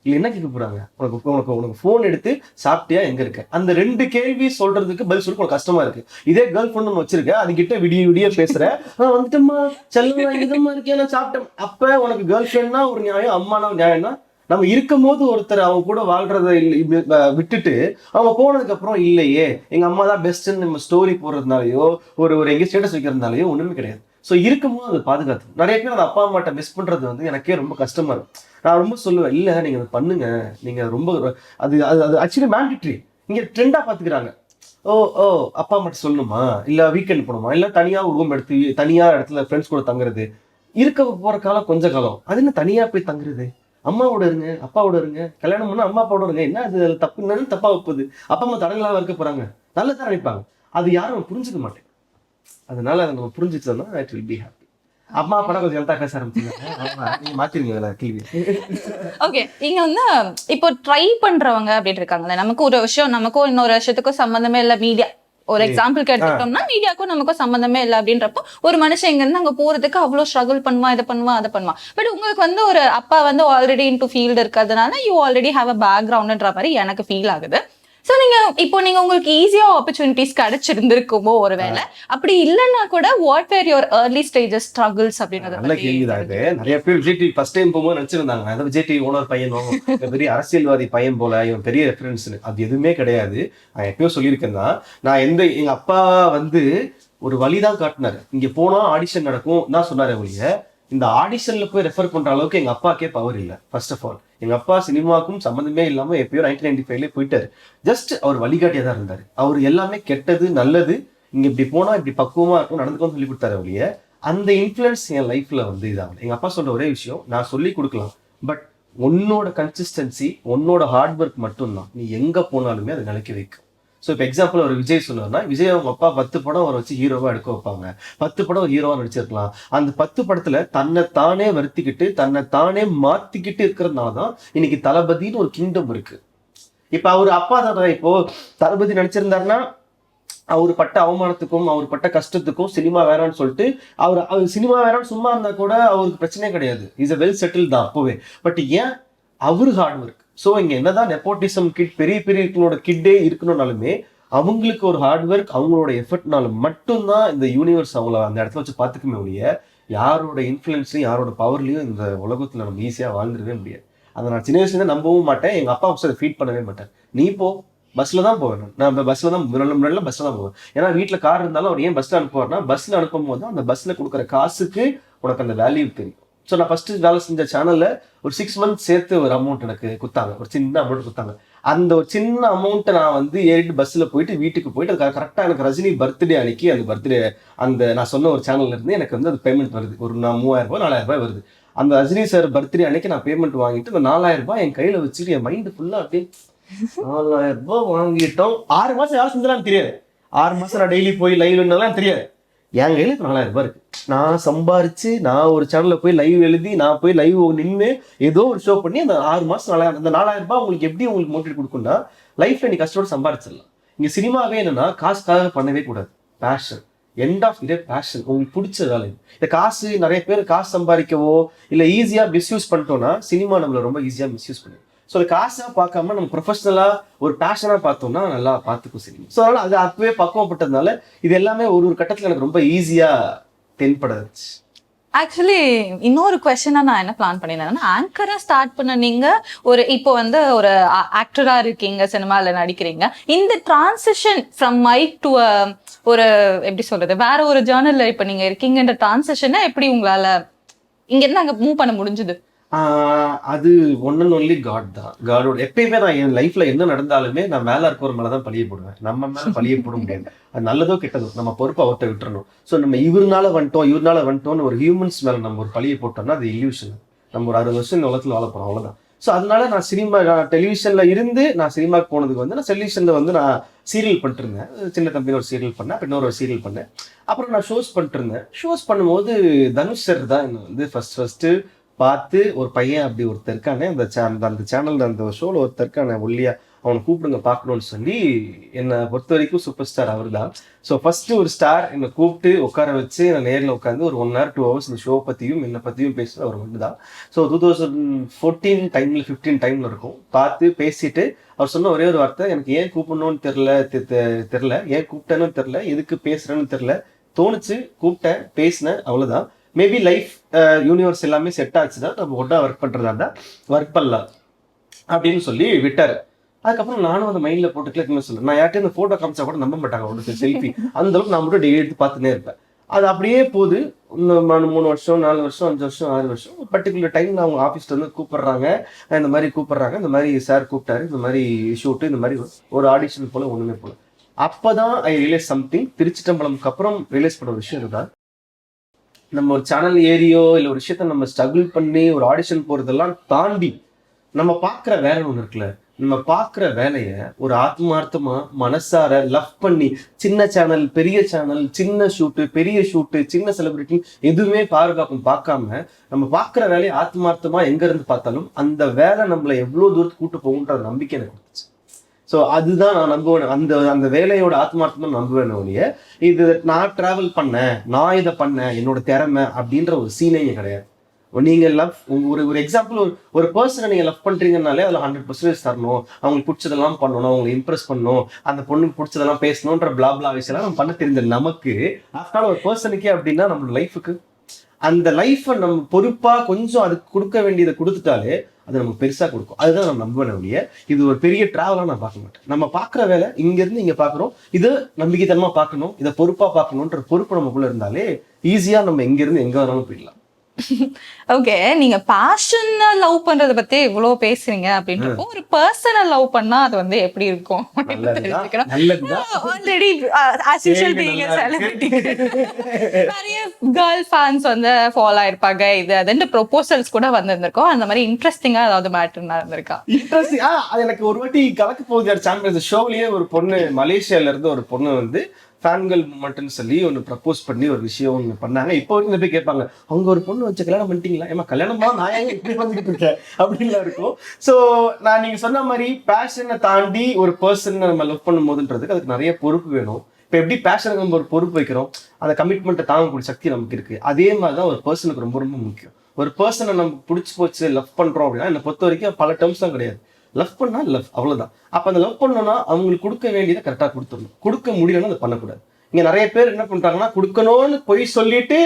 இல்லை என்ன கேட்க போறாங்க, உனக்கு ஃபோன் எடுத்து சாப்பிட்டியா, எங்க இருக்க, அந்த 2 கேள்வி சொல்றதுக்கு பதில் சொல்ல உனக்கு கஷ்டமா இருக்கு. இதே கேர்ள் ஃப்ரெண்ட் ஒன்று வச்சிருக்க, அது கிட்ட விடிய பேசுற, நான் வந்துட்டோம்மா செல்லுமா இதமா இருக்கேன் நான் சாப்பிட்டேன். அப்ப உனக்கு கேர்ள் ஃப்ரெண்ட்னா ஒரு நியாயம், அம்மானா ஒரு நியாயம்னா, நம்ம இருக்கும் போது ஒருத்தர் அவங்க கூட வாழ்றதை விட்டுட்டு அவங்க போனதுக்கு அப்புறம் இல்லையே எங்க அம்மா தான் பெஸ்ட்ன்னு நம்ம ஸ்டோரி போடுறதுனாலயோ ஒரு எங்க ஸ்டேட்டஸ் வைக்கிறதுனாலயோ ஒண்ணுமே கிடையாது. ஸோ இருக்கும்போது அதை பாதுகாத்து. நிறைய பேர் அந்த அப்பா அம்மாட்ட மிஸ் பண்றது வந்து எனக்கே ரொம்ப கஷ்டமா இருக்கும். நான் ரொம்ப சொல்லுவேன், இல்லை நீங்க அதை பண்ணுங்க, நீங்க ரொம்ப அது அது அது ஆக்சுவலி மேண்டிட்ரி. இங்க ட்ரெண்டா பாத்துக்கிறாங்க. அப்பா அம்மாட்ட சொல்லணுமா, இல்ல வீக்கெண்ட் போகணுமா, இல்ல தனியா ஒரு ரூம் எடுத்து தனியா இடத்துல ஃப்ரெண்ட்ஸ் கூட தங்குறது. இருக்க போற காலம் கொஞ்ச காலம், அது என்ன தனியா போய் தங்குறது, அம்மாவோட இருங்க, அப்பாவோட இருங்க, கல்யாணம் பண்ணா அம்மா அப்பாவோட இருங்க, என்ன அது தப்பு, என்னன்னு தப்பா வைப்பது. அப்பா அம்மா தடங்களாக இருக்க போறாங்க, நல்லதான் நினைப்பாங்க. அது யாரும் புரிஞ்சுக்க மாட்டேன். அதனால அதை நம்ம புரிஞ்சுச்சோம்னா இட் வில் பி ஹாப்பி. அம்மா அப்பா கொஞ்சம் எழுத்தா பேச ஆரம்பிச்சுங்க, மாத்திருங்க கேள்வி. ஓகே, நீங்க வந்து இப்போ ட்ரை பண்றவங்க அப்படின்னு இருக்காங்கல்ல, நமக்கு ஒரு விஷயம் நமக்கும் இன்னொரு விஷயத்துக்கும் சம்பந்தமே இல்லை, மீடியா ஒரு எக்ஸாம்பிளுக்கு எடுத்துட்டோம்னா மீடியாக்கும் நமக்கும் சம்பந்தமே இல்லை அப்படின்றப்போ ஒரு மனுஷன் இங்க இருந்து அங்க போறதுக்கு அவ்வளவு ஸ்ட்ரகிள் பண்ணுவான், இதை பண்ணுவான் அதை பண்ணுவான். பட் உங்களுக்கு வந்து ஒரு அப்பா வந்து ஆல்ரெடி இன்டு ஃபீல்டு இருக்கிறதுனால யூ ஆல்ரெடி ஹாவ் அ பேக்ரவுண்ட்ன்ற மாதிரி எனக்கு ஃபீல் ஆகுது. சோ நீங்க உங்களுக்கு ஈஸியா ஆப்பர்ச்சுனிட்டிஸ் கிடைச்சிருந்திருக்குமோ ஒருவேளை, அப்படி இல்லைன்னா கூட what were your early stages struggles அப்படின்றத நல்ல கேள்விதான் இது. நிறைய பேர் விஜய் டிவி ஃபர்ஸ்ட் டைம் போகும்போது நினைச்சிருந்தாங்க அதாவது விஜய் டிவி ஓனர் பையனும் பெரிய அரசியல்வாதி பையன் போல, இவன் பெரிய ரெஃபரன்ஸ். அது எதுவுமே கிடையாது. நான் எப்பயோ சொல்லியிருக்கேன் தான், நான் எங்க அப்பா வந்து ஒரு வழிதான் காட்டினாரு. இங்க போனா ஆடிஷன் நடக்கும் தான் சொன்னாரு ஒழிய இந்த ஆடிஷன்ல போய் ரெஃபர் பண்ற அளவுக்கு எங்க அப்பாக்கே பவர் இல்லை. ஃபர்ஸ்ட் ஆஃப் ஆல் எங்க அப்பா சினிமாவுக்கும் சம்மந்தமே இல்லாம எப்பயோ 1995 போயிட்டாரு. ஜஸ்ட் அவர் வழிகாட்டியா தான் இருந்தாரு. அவர் எல்லாமே கெட்டது நல்லது இங்க இப்படி போனா இப்படி பக்குவமா இருக்கும் நடந்துக்கும் சொல்லி கொடுத்தாரு ஒழிய அந்த இன்ஃப்ளூயன்ஸ் என் லைஃப்ல வந்து இதாகல. எங்க அப்பா சொல்ற ஒரே விஷயம், நான் சொல்லி கொடுக்கலாம், பட் உன்னோட கன்சிஸ்டன்சி உன்னோட ஹார்ட் ஒர்க் மட்டும்தான் நீ எங்க போனாலுமே அதை நிலைக்க வைக்கும். ஸோ இப்போ எக்ஸாம்பிள் ஒரு விஜய் சொன்னார்னா, விஜய் அவங்க அப்பா 10 படம் அவரை வச்சு ஹீரோவா எடுக்க வைப்பாங்க. 10 படம் ஒரு ஹீரோவா நடிச்சிருக்கலாம். அந்த 10 படத்துல தன்னை தானே வருத்திக்கிட்டு தன்னை தானே மாத்திக்கிட்டு இருக்கிறதுனால தான் இன்னைக்கு தளபதினு ஒரு கிங்டம் இருக்கு. இப்ப அவர் அப்பா தான் இப்போ தளபதி நடிச்சிருந்தாருன்னா அவர் பட்ட அவமானத்துக்கும் அவர் பட்ட கஷ்டத்துக்கும் சினிமா வேறான்னு சொல்லிட்டு அவர் சினிமா வேறான்னு சும்மா இருந்தா கூட அவருக்கு பிரச்சனையே கிடையாது. இஸ் அ வெல் செட்டில் தான் அப்போவே. பட் ஏன் அவரு ஹார்ட் ஒர்க். ஸோ இங்க என்னதான் நெப்போட்டிசம் கிட் பெரிய பெரியவங்களோட கிட்டே இருக்கணும்னாலுமே அவங்களுக்கு ஒரு ஹார்ட் ஒர்க் அவங்களோட எஃபர்ட்னால மட்டும்தான் இந்த யூனிவர்ஸ் அவங்கள அந்த இடத்துல வச்சு பார்த்துக்குமே ஒழிய யாரோட இன்ஃப்ளூயன்ஸ்லையும் யாரோட பவர்லையும் இந்த உலகத்துல நம்ம ஈஸியா வாழ்ந்துடவே முடியாது. அதை நான் சின்ன வயசுல நம்பவும் மாட்டேன். எங்க அப்பா அதை ஃபீட் பண்ணவே மாட்டேன். நீ போ, பஸ்ல தான் போவேன். நான் பஸ்ல தான் முன்னாடி பஸ்ல தான் போவேன். ஏன்னா வீட்டுல கார் இருந்தாலும் அவர் ஏன் பஸ்ல அனுப்புவார்னா பஸ்ல அனுப்பும் போது அந்த பஸ்ல கொடுக்குற காசுக்கு உனக்கு அந்த வேல்யூ தெரியும். ஸோ நான் ஃபர்ஸ்ட் வேலை செஞ்ச சேனல்ல ஒரு 6 months சேர்த்து ஒரு அமௌண்ட் எனக்கு கொடுத்தாங்க. ஒரு சின்ன அமௌண்ட் கொடுத்தாங்க. அந்த ஒரு சின்ன அமௌண்ட்டை நான் வந்து ஏறிட்டு பஸ்ல போயிட்டு வீட்டுக்கு போயிட்டு அது கரெக்டாக எனக்கு ரஜினி பர்த்டே அன்னைக்கு அந்த பர்த்டே அந்த நான் சொன்ன ஒரு சேனல்ல இருந்து எனக்கு வந்து அது பேமெண்ட் வருது. ஒரு 3000 ரூபாய் 4000 ரூபாய் வருது. அந்த ரஜினி சார் பர்த்டே அன்னைக்கு நான் பேமெண்ட் வாங்கிட்டு அந்த 4000 ரூபாய் என் கையில வச்சுட்டு என் மைண்டு ஃபுல்லா அப்படியே 4000 ரூபாய் வாங்கிட்டோம். 6 மாசம் வேலை செஞ்சலாம் தெரியாது. 6 மாசம் நான் டெய்லி போய் லைவ் இருந்தாலும் தெரியாது. என் கையில 4000 ரூபாய் இருக்கு. நான் சம்பாரிச்சு நான் ஒரு சேனல்ல போய் லைவ் எழுதி நான் போய் லைவ் நின்று ஏதோ ஒரு ஷோ பண்ணி அந்த 6 மாசம் அந்த 4000 ரூபாய் உங்களுக்கு எப்படி உங்களுக்கு மோட்டிவேட் கொடுக்கும்னா லைஃப்ல நீ கஷ்டப்பட்டு சம்பாரிச்சிடலாம். இங்க சினிமாவே என்னன்னா காசுக்காக பண்ணவே கூடாது. பேஷன், எண்ட் ஆஃப் இதே பேஷன், உங்களுக்கு பிடிச்ச வேலை. இந்த காசு நிறைய பேர் காசு சம்பாதிக்கவோ இல்லை ஈஸியா மிஸ்யூஸ் பண்ணிட்டோம்னா சினிமா நம்மள ரொம்ப ஈஸியா மிஸ்யூஸ் பண்ணும். ஸோ அது காசா பார்க்காம நம்ம ப்ரொஃபஷனலா ஒரு பேஷனா பார்த்தோம்னா நல்லா பார்த்துக்கும் சினிமா. ஸோ அதனால அது அப்பவே பக்குவப்பட்டதுனால இது எல்லாமே ஒரு கட்டத்துல எனக்கு ரொம்ப ஈஸியா தென்படுச்சு. ஆக்சுவலி இன்னொரு கொஸ்டினா நான் என்ன பிளான் பண்ணியிருந்தேன்னா, ஆங்கரா ஸ்டார்ட் பண்ண நீங்க ஒரு இப்போ வந்து ஒரு ஆக்டரா இருக்கீங்க, சினிமால நடிக்கிறீங்க. இந்த டிரான்சிஷன் ஃப்ரம் மைக் டு ஒரு எப்படி சொல்றது வேற ஒரு ஜேர்னல்ல இப்ப நீங்க இருக்கீங்கன்ற டிரான்சிஷனை எப்படி உங்களால இங்க இருந்து அங்க மூவ் பண்ண முடிஞ்சது? அது ஒன் அண்ட் ஒன்லி காட் தான். காடோட எப்பயுமே நான் என் லைஃப்ல என்ன நடந்தாலுமே நான் மேல இருக்கிற மேலதான் பழிய போடுவேன். நம்ம மேல பழிய போட முடியாது. அது நல்லதோ கெட்டதோ நம்ம பொறுப்பை அவர்கிட்ட விட்டுறணும். ஸோ நம்ம இவருனால வந்துட்டோம்னு ஒரு ஹியூமன்ஸ் மேல நம்ம ஒரு பழிய போட்டோம்னா அது இல்யூஷன். நம்ம ஒரு 60 வருஷம் இந்த உலகத்துல வாழ போறோம், அவ்வளவுதான். ஸோ அதனால நான் டெலிவிஷன்ல இருந்து நான் சினிமாக்கு போனதுக்கு வந்து நான் டெலிவிஷன்ல வந்து நான் சீரியல் பண்ணிட்டு இருந்தேன். சின்ன தம்பின்னு ஒரு சீரியல் பண்ணேன், அப்புறம் இன்னொரு சீரியல் பண்ணேன். அப்புறம் நான் ஷோஸ் பண்ணிட்டு இருந்தேன். ஷோஸ் பண்ணும்போது தனுஷ் சார் தான் என்ன வந்து ஃபர்ஸ்ட் பார்த்து ஒரு பையன் அப்படி ஒருத்தர் இருக்கானே அந்த சேனல்ல அந்த ஷோல ஒருத்தர் இருக்கானே ஒல்லியா, அவனை கூப்பிடுங்க பார்க்கணும்னு சொல்லி என்னை பொறுத்த வரைக்கும் சூப்பர் ஸ்டார் அவர் தான். ஸோ ஃபர்ஸ்ட் ஒரு ஸ்டார் என்னை கூப்பிட்டு உட்கார வச்சு நான் நேரில் உட்காந்து ஒரு 1 hour 2 hours இந்த ஷோ பற்றியும் என்னை பற்றியும் பேசுகிற அவர் மட்டும் தான். ஸோ 2014 டைமில் 15 டைமில் இருக்கும். பார்த்து பேசிட்டு அவர் சொன்ன ஒரே ஒரு வார்த்தை, எனக்கு ஏன் கூப்பிடணும்னு தெரில, ஏன் கூப்பிட்டேன்னு தெரில, எதுக்கு பேசுகிறேன்னு தெரில, தோணுச்சு கூப்பிட்டேன் பேசினேன், அவ்வளோதான். மேபி லைஃப் யூனிவர்ஸ் எல்லாமே செட் ஆச்சுதான் நம்ம ஒன்றா ஒர்க் பண்ணுறதா இருந்தால் ஒர்க் பண்ணலாம் அப்படின்னு சொல்லி விட்டார். அதுக்கப்புறம் நானும் அந்த மைண்டில் போட்டு கிளிக் சொல்லுவேன். நான் யார்கிட்ட இந்த ஃபோட்டோ காமிச்சா கூட நம்ப மாட்டாங்க, ஒன்று செல்ஃபி அந்த அளவுக்கு நான் மட்டும் டெய்லி எடுத்து பார்த்துனே இருப்பேன். அது அப்படியே போது 3 வருஷம் 4 வருஷம் 5 வருஷம் 6 வருஷம் ஒரு பர்டிகுலர் டைம் அவங்க ஆஃபீஸ்ல வந்து கூப்பிடுறாங்க, இந்த மாதிரி சார் கூப்பிட்டாரு, இந்த மாதிரி ஷூட்டு, இந்த மாதிரி ஒரு ஆடிஷன் போல ஒன்றுமே போல. அப்போதான் ஐ ரியலைஸ் சம்திங். திருச்சிட்டம்பலம்க்கு அப்புறம் ரியலைஸ் பண்ண ஒரு விஷயம் இதுதான். நம்ம ஒரு சேனல் ஏரியோ இல்லை ஒரு விஷயத்த நம்ம ஸ்ட்ரகிள் பண்ணி ஒரு ஆடிஷன் போறதெல்லாம் தாண்டி நம்ம பார்க்குற வேலை ஒன்று இருக்குல்ல, நம்ம பார்க்குற வேலையை ஒரு ஆத்மார்த்தமா மனசார லவ் பண்ணி சின்ன சேனல் பெரிய சேனல், சின்ன ஷூட்டு பெரிய ஷூட்டு, சின்ன செலிபிரிட்டி எதுவுமே பார்க்காம நம்ம பார்க்குற வேலையை ஆத்மார்த்தமா எங்க இருந்து பார்த்தாலும் அந்த வேலை நம்மளை எவ்வளோ தூரத்துக்கு கூட்டு போகுன்ற நம்பிக்கை எனக்கு கொடுத்துச்சு. ஸோ அதுதான் நான் நம்புவேன். அந்த வேலையோட ஆத்மார்த்தமா நம்புவேன் ஒழிய இது நான் டிராவல் பண்ணேன், நான் இதை பண்ணேன், என்னோட திறமை அப்படின்ற ஒரு சீனே கிடையாது. நீங்க லவ் ஒரு ஒரு எக்ஸாம்பிள், ஒரு பர்சனை நீங்க லவ் பண்றீங்கனாலே அதுல 100% தரணும், அவங்களுக்கு பிடிச்சதெல்லாம் பண்ணணும், அவங்களை இம்ப்ரெஸ் பண்ணணும், அந்த பொண்ணுக்கு பிடிச்சதெல்லாம் பேசணும்ன்ற பிளா விஷயம் நம்ம பண்ண தெரிஞ்ச நமக்கு ஆஃப்டர் ஆல் ஒரு பர்சனுக்கே அப்படின்னா நம்ம லைஃபுக்கு அந்த லைஃபை நம்ம பொறுப்பா கொஞ்சம் அதுக்கு கொடுக்க வேண்டியதை கொடுத்துட்டாலே அது நமக்கு பெருசா கொடுக்கும். அதுதான் நம்ம நம்பணும் ஒழிய இது ஒரு பெரிய டிராவலா நான் பார்க்க மாட்டேன். நம்ம பார்க்குற வேலை இங்க இருந்து இங்க பாக்குறோம், இது நம்பிக்கைத்தனமா பார்க்கணும், இதை பொறுப்பா பார்க்கணுன்ற பொறுப்பு நமக்குள்ள இருந்தாலே ஈஸியா நம்ம எங்க இருந்து எங்க வேணாலும் போயிடலாம். ஓகே, நீங்க பேஷனை லவ் பண்றத பத்தி இவ்வளவு பேசுறீங்க அப்படின்றப்போ ஒரு பர்சனை லவ் பண்ணா அது வந்து எப்படி இருக்கும் already as usual being a celebrity நிறைய கேர்ள் ஃபேன்ஸ் வந்து ஃபாலோ ஆயிருப்பாங்க, இது அதுன்னு ப்ரொபோசல்ஸ் கூட வந்திருந்திருக்கோம். அந்த மாதிரி இன்ட்ரெஸ்டிங்கா ஏதாவது மேட்டர் நடந்திருக்கா? இன்ட்ரெஸ்டிங்கா அது எனக்கு ஒரு வாட்டி கலக்க போகுது சாம்பியன்ஸ் ஷோவிலேயே ஒரு பொண்ணு மலேசியால இருந்து ஒரு பொண்ணு வந்து ஃபேன்கள் மூமெண்ட்னு சொல்லி ஒன்று ப்ரப்போஸ் பண்ணி ஒரு விஷயம் ஒன்று பண்ணாங்க. இப்போ வரைக்கும் போய் கேட்பாங்க, அவங்க ஒரு பொண்ணு வச்சு கல்யாணம் பண்ணிட்டீங்களா? ஏமா கல்யாணமா நான் ஏங்க இப்படி வந்துட்டு இருக்கேன் அப்படின்லாம் இருக்கும். ஸோ நான் நீங்க சொன்ன மாதிரி பேஷனை தாண்டி ஒரு பர்சன் நம்ம லவ் பண்ணும் போதுன்றதுக்கு அதுக்கு நிறைய பொறுப்பு வேணும். இப்போ எப்படி பேஷனுக்கு நம்ம ஒரு பொறுப்பு வைக்கிறோம், அந்த கமிட்மெண்ட்டை தாங்கக்கூடிய சக்தி நமக்கு இருக்கு. அதே மாதிரி தான் ஒரு பர்சனுக்கு ரொம்ப ரொம்ப முக்கியம். ஒரு பர்சனை நமக்கு பிடிச்சி போச்சு லவ் பண்றோம் அப்படின்னா என்னை பொறுத்த வரைக்கும் பல டேர்ம்ஸ் தான் கிடையாது. லவ் பண்ணா லவ், அவ்வளவுதான். அப்ப அந்த லவ் பண்ணோம்னா அவங்களுக்கு கொடுக்க வேண்டியதை கரெக்டா கொடுத்துடணும். கொடுக்க முடியலன்னா அதை பண்ணக்கூடாது. இங்க நிறைய பேர் என்ன பண்றாங்கன்னா கொடுக்கணும்னு போய் சொல்லிட்டு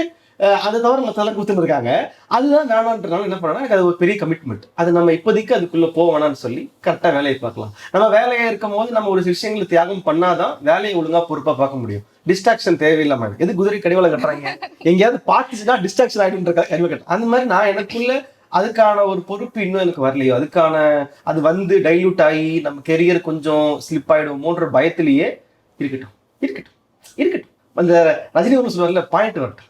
அதை தவிர மற்ற கொடுத்துட்டு இருக்காங்க. அதுதான் வேணான்றனால என்ன பண்ணா எனக்கு அது ஒரு பெரிய கமிட்மெண்ட். அது நம்ம இப்போதைக்கு அதுக்குள்ள போவேணான்னு சொல்லி கரெக்டா வேலையை பார்க்கலாம். நம்ம வேலையை இருக்கும் போது நம்ம ஒரு விஷயங்களை தியாகம் பண்ணாதான் வேலையை ஒழுங்கா பொறுப்பா பார்க்க முடியும். டிஸ்ட்ராக்ஷன் தேவையில்லாம எது குதிரை கடிவாள கட்டுறாங்க, எங்கேயாவது பார்த்துச்சுன்னா டிஸ்ட்ராக்ஷன் ஆகிட்டு கடிவாள கட்ட அந்த மாதிரி நான் எனக்குள்ள அதுக்கான ஒரு பொறுப்பு இன்னும் எனக்கு வரலையோ, அதுக்கான அது வந்து டைல்யூட் ஆகி நம்ம கெரியர் கொஞ்சம் ஸ்லிப் ஆயிடுவோமோன்ற பயத்திலேயே இருக்கட்டும் இருக்கட்டும் இருக்கட்டும். அந்த ரஜினி ஒன்று சொல்லுவார்ல, பாயிண்ட் வரட்டும்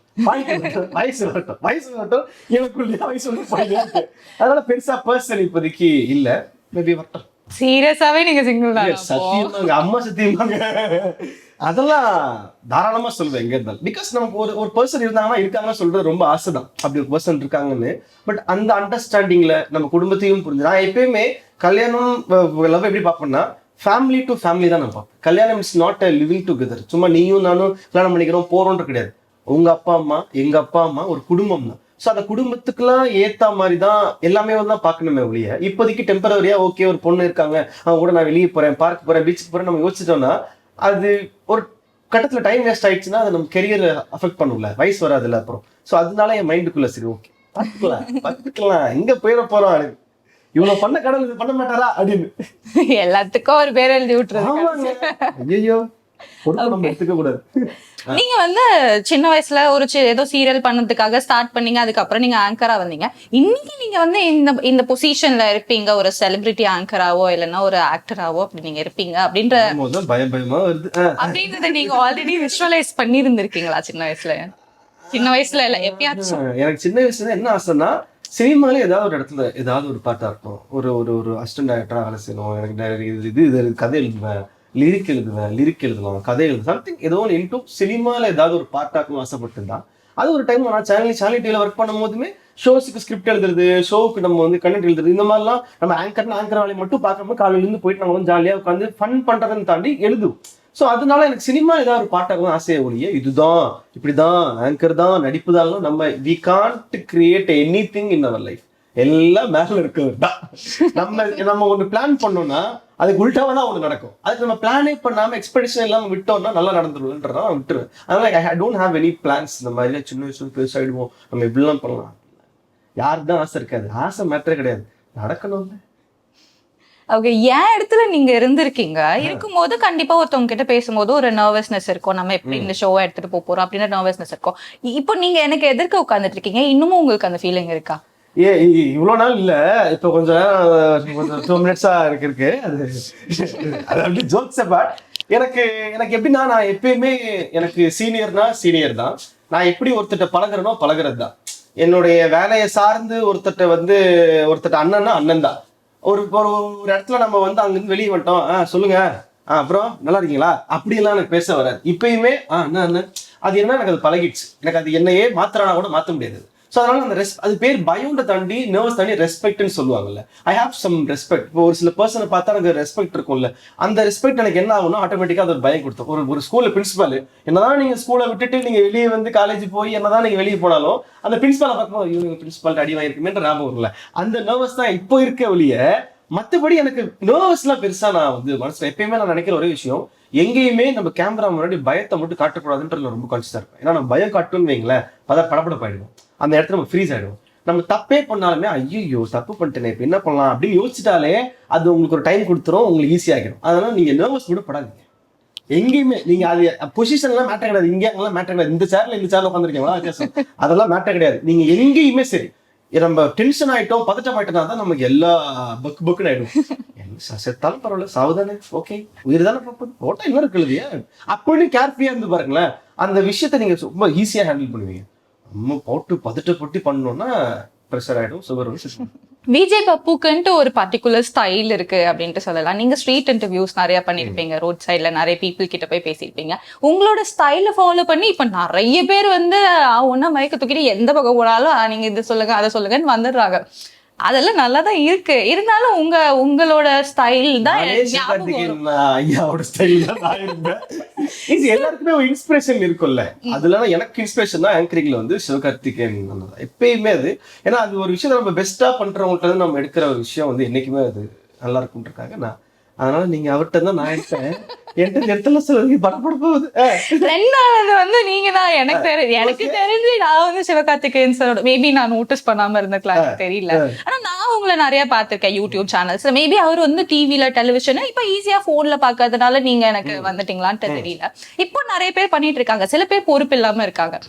வயசு வரட்டும் எனக்குள்ளே வயசு வந்து அதனால பெருசா பர்சன் இப்போதைக்கு இல்ல, மேபி வரட்டும். சீரியஸாவே நீங்க சிங்கிள் தான்? சத்தியமாங்க, அம்மா சத்தியமாங்க, அதெல்லாம் தாராளமா சொல்லுவேன் எங்க இருந்தாலும். பிகாஸ் நமக்கு ஒரு பர்சன் இருந்தாங்கன்னா இருக்காங்கன்னு சொல்றது ரொம்ப ஆசைதான், அப்படி ஒரு பர்சன் இருக்காங்கன்னு. பட் அந்த அண்டர்ஸ்டாண்டிங்ல நம்ம குடும்பத்தையும் புரிஞ்சு நான் எப்பயுமே கல்யாணம் லவ் எப்படி பார்ப்பேன்னா ஃபேமிலி டு ஃபேமிலி தான் நான் பார்ப்பேன். கல்யாணம் is not a living together, சும்மா நீயும் நானும் கல்யாணம் பண்ணிக்கிறோம் போறோன்ற கிடையாது. உங்க அப்பா அம்மா எங்க அப்பா அம்மா ஒரு குடும்பம் தான். ஸோ அந்த குடும்பத்துக்குலாம் ஏத்த மாதிரி தான் எல்லாமே வந்து தான் பார்க்கணுமே ஒழிய இப்போதைக்கு டெம்பரரியா ஓகே ஒரு பொண்ணு இருக்காங்க அவங்க கூட நான் வெளியே போறேன், பார்க்க போறேன், பீச்சுக்கு போறேன் நம்ம யோசிச்சிட்டோம்னா அது ஒரு கட்டத்துல டைம் வேஸ்ட் ஆயிடுச்சுன்னா அது நம்ம கெரியர் அஃபெக்ட் பண்ணும்ல, வயசு வராதுல்ல அப்புறம். ஸோ அதனால என் மைண்டுக்குள்ள சரி ஓகே பார்த்துக்கலாம் எங்க போயிட போறோம், இவ்வளவு பண்ண கடவுள் இது பண்ண மாட்டாரா அப்படின்னு எல்லாத்துக்கும் ஒரு பேர் எழுதி விட்டுருவாங்க. ஐயோ நம்ம எடுத்துக்க கூடாது. நீங்க வந்து சின்ன வயசுல ஒரு ஏதோ சீரியல் பண்ணதுக்காக ஸ்டார்ட் பண்ணீங்க, அதுக்கப்புறம் நீங்க ஆங்கரா வந்தீங்க. இன்னைக்கு நீங்க வந்து இந்த பொசிஷன்ல இருப்பீங்க, ஒரு செலிபிரிட்டி ஆங்கராவோ இல்லைன்னா ஒரு ஆக்டராவோ அப்படி நீங்க இருப்பீங்க அப்படின்ற பயமா வருது அப்படின்றத நீங்க ஆல்ரெடி விஷுவலைஸ் பண்ணி இருந்திருக்கீங்களா சின்ன வயசுல? சின்ன வயசுல இல்ல எப்பயாச்சும்? எனக்கு சின்ன வயசுல என்ன ஆசைன்னா சினிமால ஏதாவது ஒரு இடத்துல ஏதாவது ஒரு பாட்டா இருக்கும், ஒரு ஒரு அசிஸ்டன்ட் டைரக்டரா வேலை செய்யணும், எனக்கு இது கதை எழுதுவேன், லிரிக் எழுதலாம், கதை எழுது சம்திங் ஏதோ ஒன்று இன்டூ சினிமாவில் ஏதாவது ஒரு பார்ட்டாக்கும் ஆசைப்பட்டுருந்தான். அது ஒரு டைம் நான் சேனல் டிவியில் ஒர்க் பண்ணும் போதுமே ஷோஸுக்கு ஸ்கிரிப்ட் எழுதுறது, ஷோவுக்கு நம்ம வந்து கண்டென்ட் எழுதுறது, இந்த மாதிரிலாம் நம்ம ஆங்கர் வேலையை மட்டும் பார்க்காம காலையிலேருந்து போயிட்டு நம்ம வந்து ஜாலியாக உட்காந்து ஃபன் பண்ணுறதுன்னு தாண்டி எழுதுவோம். ஸோ அதனால எனக்கு சினிமா ஏதாவது ஒரு பாட்டாக்கும் ஆசையை ஒழிய இதுதான் இப்படிதான் ஆங்கர் தான் நடிப்பு தான் நம்ம we can't create anything in our life, எல்லாம் மேல இருக்கிறது தான். நம்ம ஒன்று பிளான் பண்ணோம்னா அதுக்கு உள்டாவா தான் ஒன்று நடக்கும். அதுக்கு நம்ம பிளானே பண்ணாம எக்ஸ்பெக்டேஷன் இல்லாம விட்டோம்னா நல்லா நடந்துருன்றதான் நான் விட்டுருவேன். அதனால I don't have any plans. இந்த மாதிரி சின்ன வயசுல பெருசாயிடுவோம் நம்ம இப்படிலாம் பண்ணலாம், யாருக்கு தான் ஆசை இருக்காது, ஆசை மேட்டரே கிடையாது, நடக்கணும். ஓகே, என் இடத்துல நீங்க இருந்திருக்கீங்க, இருக்கும்போது கண்டிப்பா ஒருத்தவங்க கிட்ட பேசும்போது ஒரு நர்வஸ்னஸ் இருக்கும், நம்ம எப்படி இந்த ஷோவை எடுத்துட்டு போறோம் அப்படின்ற நர்வஸ்னஸ் இருக்கும். இப்போ நீங்க எனக்கு எதிர்க்க உட்காந்துட்டு இருக்கீங்க, இன்னமும் உங்களுக்கு அந்த ஃபீலிங் இருக்கா? இவ்வளவு நாள் இல்ல, இப்ப கொஞ்சம் 2 மினிட்ஸா இருக்கு. அது அப்படி ஜோக்ஸ் அபார்ட். எனக்கு எப்படின்னா நான் எப்பயுமே எனக்கு சீனியர் தான். நான் எப்படி ஒருத்தட்ட பழகிறது தான். என்னுடைய வேலையை சார்ந்து ஒருத்தட்ட அண்ணன் தான். ஒரு இடத்துல நம்ம வந்து அங்கிருந்து வெளியே வந்துட்டோம், சொல்லுங்க அப்புறம் நல்லா இருக்கீங்களா அப்படிலாம் எனக்கு பேச வராது. இப்பயுமே அண்ணன் அது என்ன எனக்கு அது பழகிடுச்சு. எனக்கு அது என்னையே மாத்திரானா கூட மாற்ற முடியாது. ஸோ அதனால அந்த அது பேர் பயம்ன்ற தாண்டி நர்வஸ் தாண்டி ரெஸ்பெக்ட்னு சொல்லுவாங்கல்ல. I have some respect. இப்போ ஒரு சில பர்சனை பார்த்தா எனக்கு ரெஸ்பெக்ட் இருக்கும்ல, அந்த ரெஸ்பெக்ட் எனக்கு என்ன ஆகும்னா ஆட்டோமேட்டிக்காக அது ஒரு பயம் கொடுத்தோம். ஒரு ஸ்கூல்ல பிரின்சிபால் என்னதான் நீங்க ஸ்கூலை விட்டுட்டு நீங்க வெளியே வந்து காலேஜ் போய் என்னதான் நீங்க வெளியே போனாலும் அந்த பிரின்சிபாலை பார்க்கும்போது இவங்க பிரின்சிபால் அடி வாங்கிருக்குமேன்ற ஞாபகம் வரல. அந்த நர்வஸ் தான் இப்போ இருக்க ஒழிய மற்றபடி எனக்கு நர்வஸ்லாம் பெருசா நான் வந்து மனசுல எப்பயுமே நான் நினைக்கிற ஒரே விஷயம், எங்கேயுமே நம்ம கேமரா முன்னாடி பயத்தை மட்டும் காட்டக்கூடாதுன்றது ரொம்ப கான்சியஸா இருப்பேன். ஏன்னா நம்ம பயம் காட்டுன்னு வைங்களேன், படபடப்பாயிடுவோம், அந்த இடத்துல நம்ம ஃப்ரீஸ் ஆயிடுவோம். நம்ம தப்பே பண்ணாலுமே ஐயோ தப்பு பண்ணிட்டேனே இப்போ என்ன பண்ணலாம் அப்படின்னு யோசிச்சிட்டாலே அது உங்களுக்கு ஒரு டைம் கொடுத்துரும், உங்களுக்கு ஈஸியாகிடும். அதனால நீங்க நர்வஸ் கூட படாதீங்க எங்கேயுமே. நீங்க அது பொசிஷன்லாம் மேட்டர் கிடையாது, இங்கே அங்கெல்லாம் மேட்டர் கிடையாது, இந்த சேர்ல உட்காந்துருக்கீங்களா அதெல்லாம் மேட்டர் கிடையாது. நீங்க எங்கேயுமே சரி நம்ம டென்ஷன் ஆயிட்டோம் பதட்டம் ஆயிட்டோம்னா தான் நமக்கு எல்லா பக்குன்னு ஆயிடும். செத்தாலும் பரவாயில்ல, சாவுதானே, ஓகே, உயிர் தானே போட்டா என்ன இருக்குல்லையே அப்படின்னு கேர்ஃபுல்லா இருந்து பாருங்களேன். அந்த விஷயத்த நீங்க ரொம்ப ஈஸியா ஹேண்டில் பண்ணுவீங்க. நம்ம போட்டு பதட்டப்பட்டு பண்ணோம்னா ப்ரெஷர் ஆயிடும், சுகர் வரும். விஜய் பப்புக்குன்ட்டு ஒரு பர்டிகுலர் ஸ்டைல் இருக்கு அப்படின்ட்டு சொல்லலாம். நீங்க ஸ்ட்ரீட் இன்டர்வியூஸ் நிறைய பண்ணிருப்பீங்க, ரோட் சைட்ல நிறைய பீப்புள் கிட்ட போய் பேசியிருப்பீங்க. உங்களோட ஸ்டைல ஃபாலோ பண்ணி இப்ப நிறைய பேர் வந்து ஒன்னா மயக்க தூக்கிட்டு எந்த பக்கம் போனாலும் நீங்க இது சொல்லுங்க அதை சொல்லுங்கன்னு வந்துடுறாங்க. அதெல்லாம் நல்லாதான் இருக்கு, இருந்தாலும் உங்களோட ஸ்டைல் தான் ஐயாவோட ஸ்டைல் தான் நான் இருப்பேன். இது எல்லாருக்குமே ஒரு இன்ஸ்பிரேஷன் இருக்கும்ல. அதுல எனக்கு இன்ஸ்பிரேஷன் தான் ஆங்கரிங்ல வந்து சிவகார்த்திகேயன் எப்பயுமே. அது ஏன்னா அது ஒரு விஷயத்த நம்ம பெஸ்டா பண்றவங்கள்ட்ட நம்ம எடுக்கிற ஒரு விஷயம் வந்து என்னைக்குமே அது நல்லா இருக்கும்னு இருக்காங்க. நான் அதனால நீங்க அவர்கிட்ட தான் நான் எடுத்தேன். இடத்துல சொல்லுங்க படப்படப்போகுது. ரெண்டாவது வந்து நீங்க தான் எனக்கு தெரிஞ்சு நான் வந்து சிவகார்த்திகேயன் சாரோட மேபி நான் நோட்டீஸ் பண்ணாம இருந்திருக்கலாம், தெரியல. ஆனா நான் உங்களை நிறைய பார்த்திருக்கேன் யூடியூப் சேனல்ஸ். மேபி அவர் வந்து டிவில டெலிவிஷன் இப்ப ஈஸியா போன்ல பாக்குறதுனால நீங்க எனக்கு வந்துட்டீங்களான்னு தெரியல. இப்போ நிறைய பேர் பண்ணிட்டு இருக்காங்க, சில பேர் பொறுப்பு இல்லாம இருக்காங்க.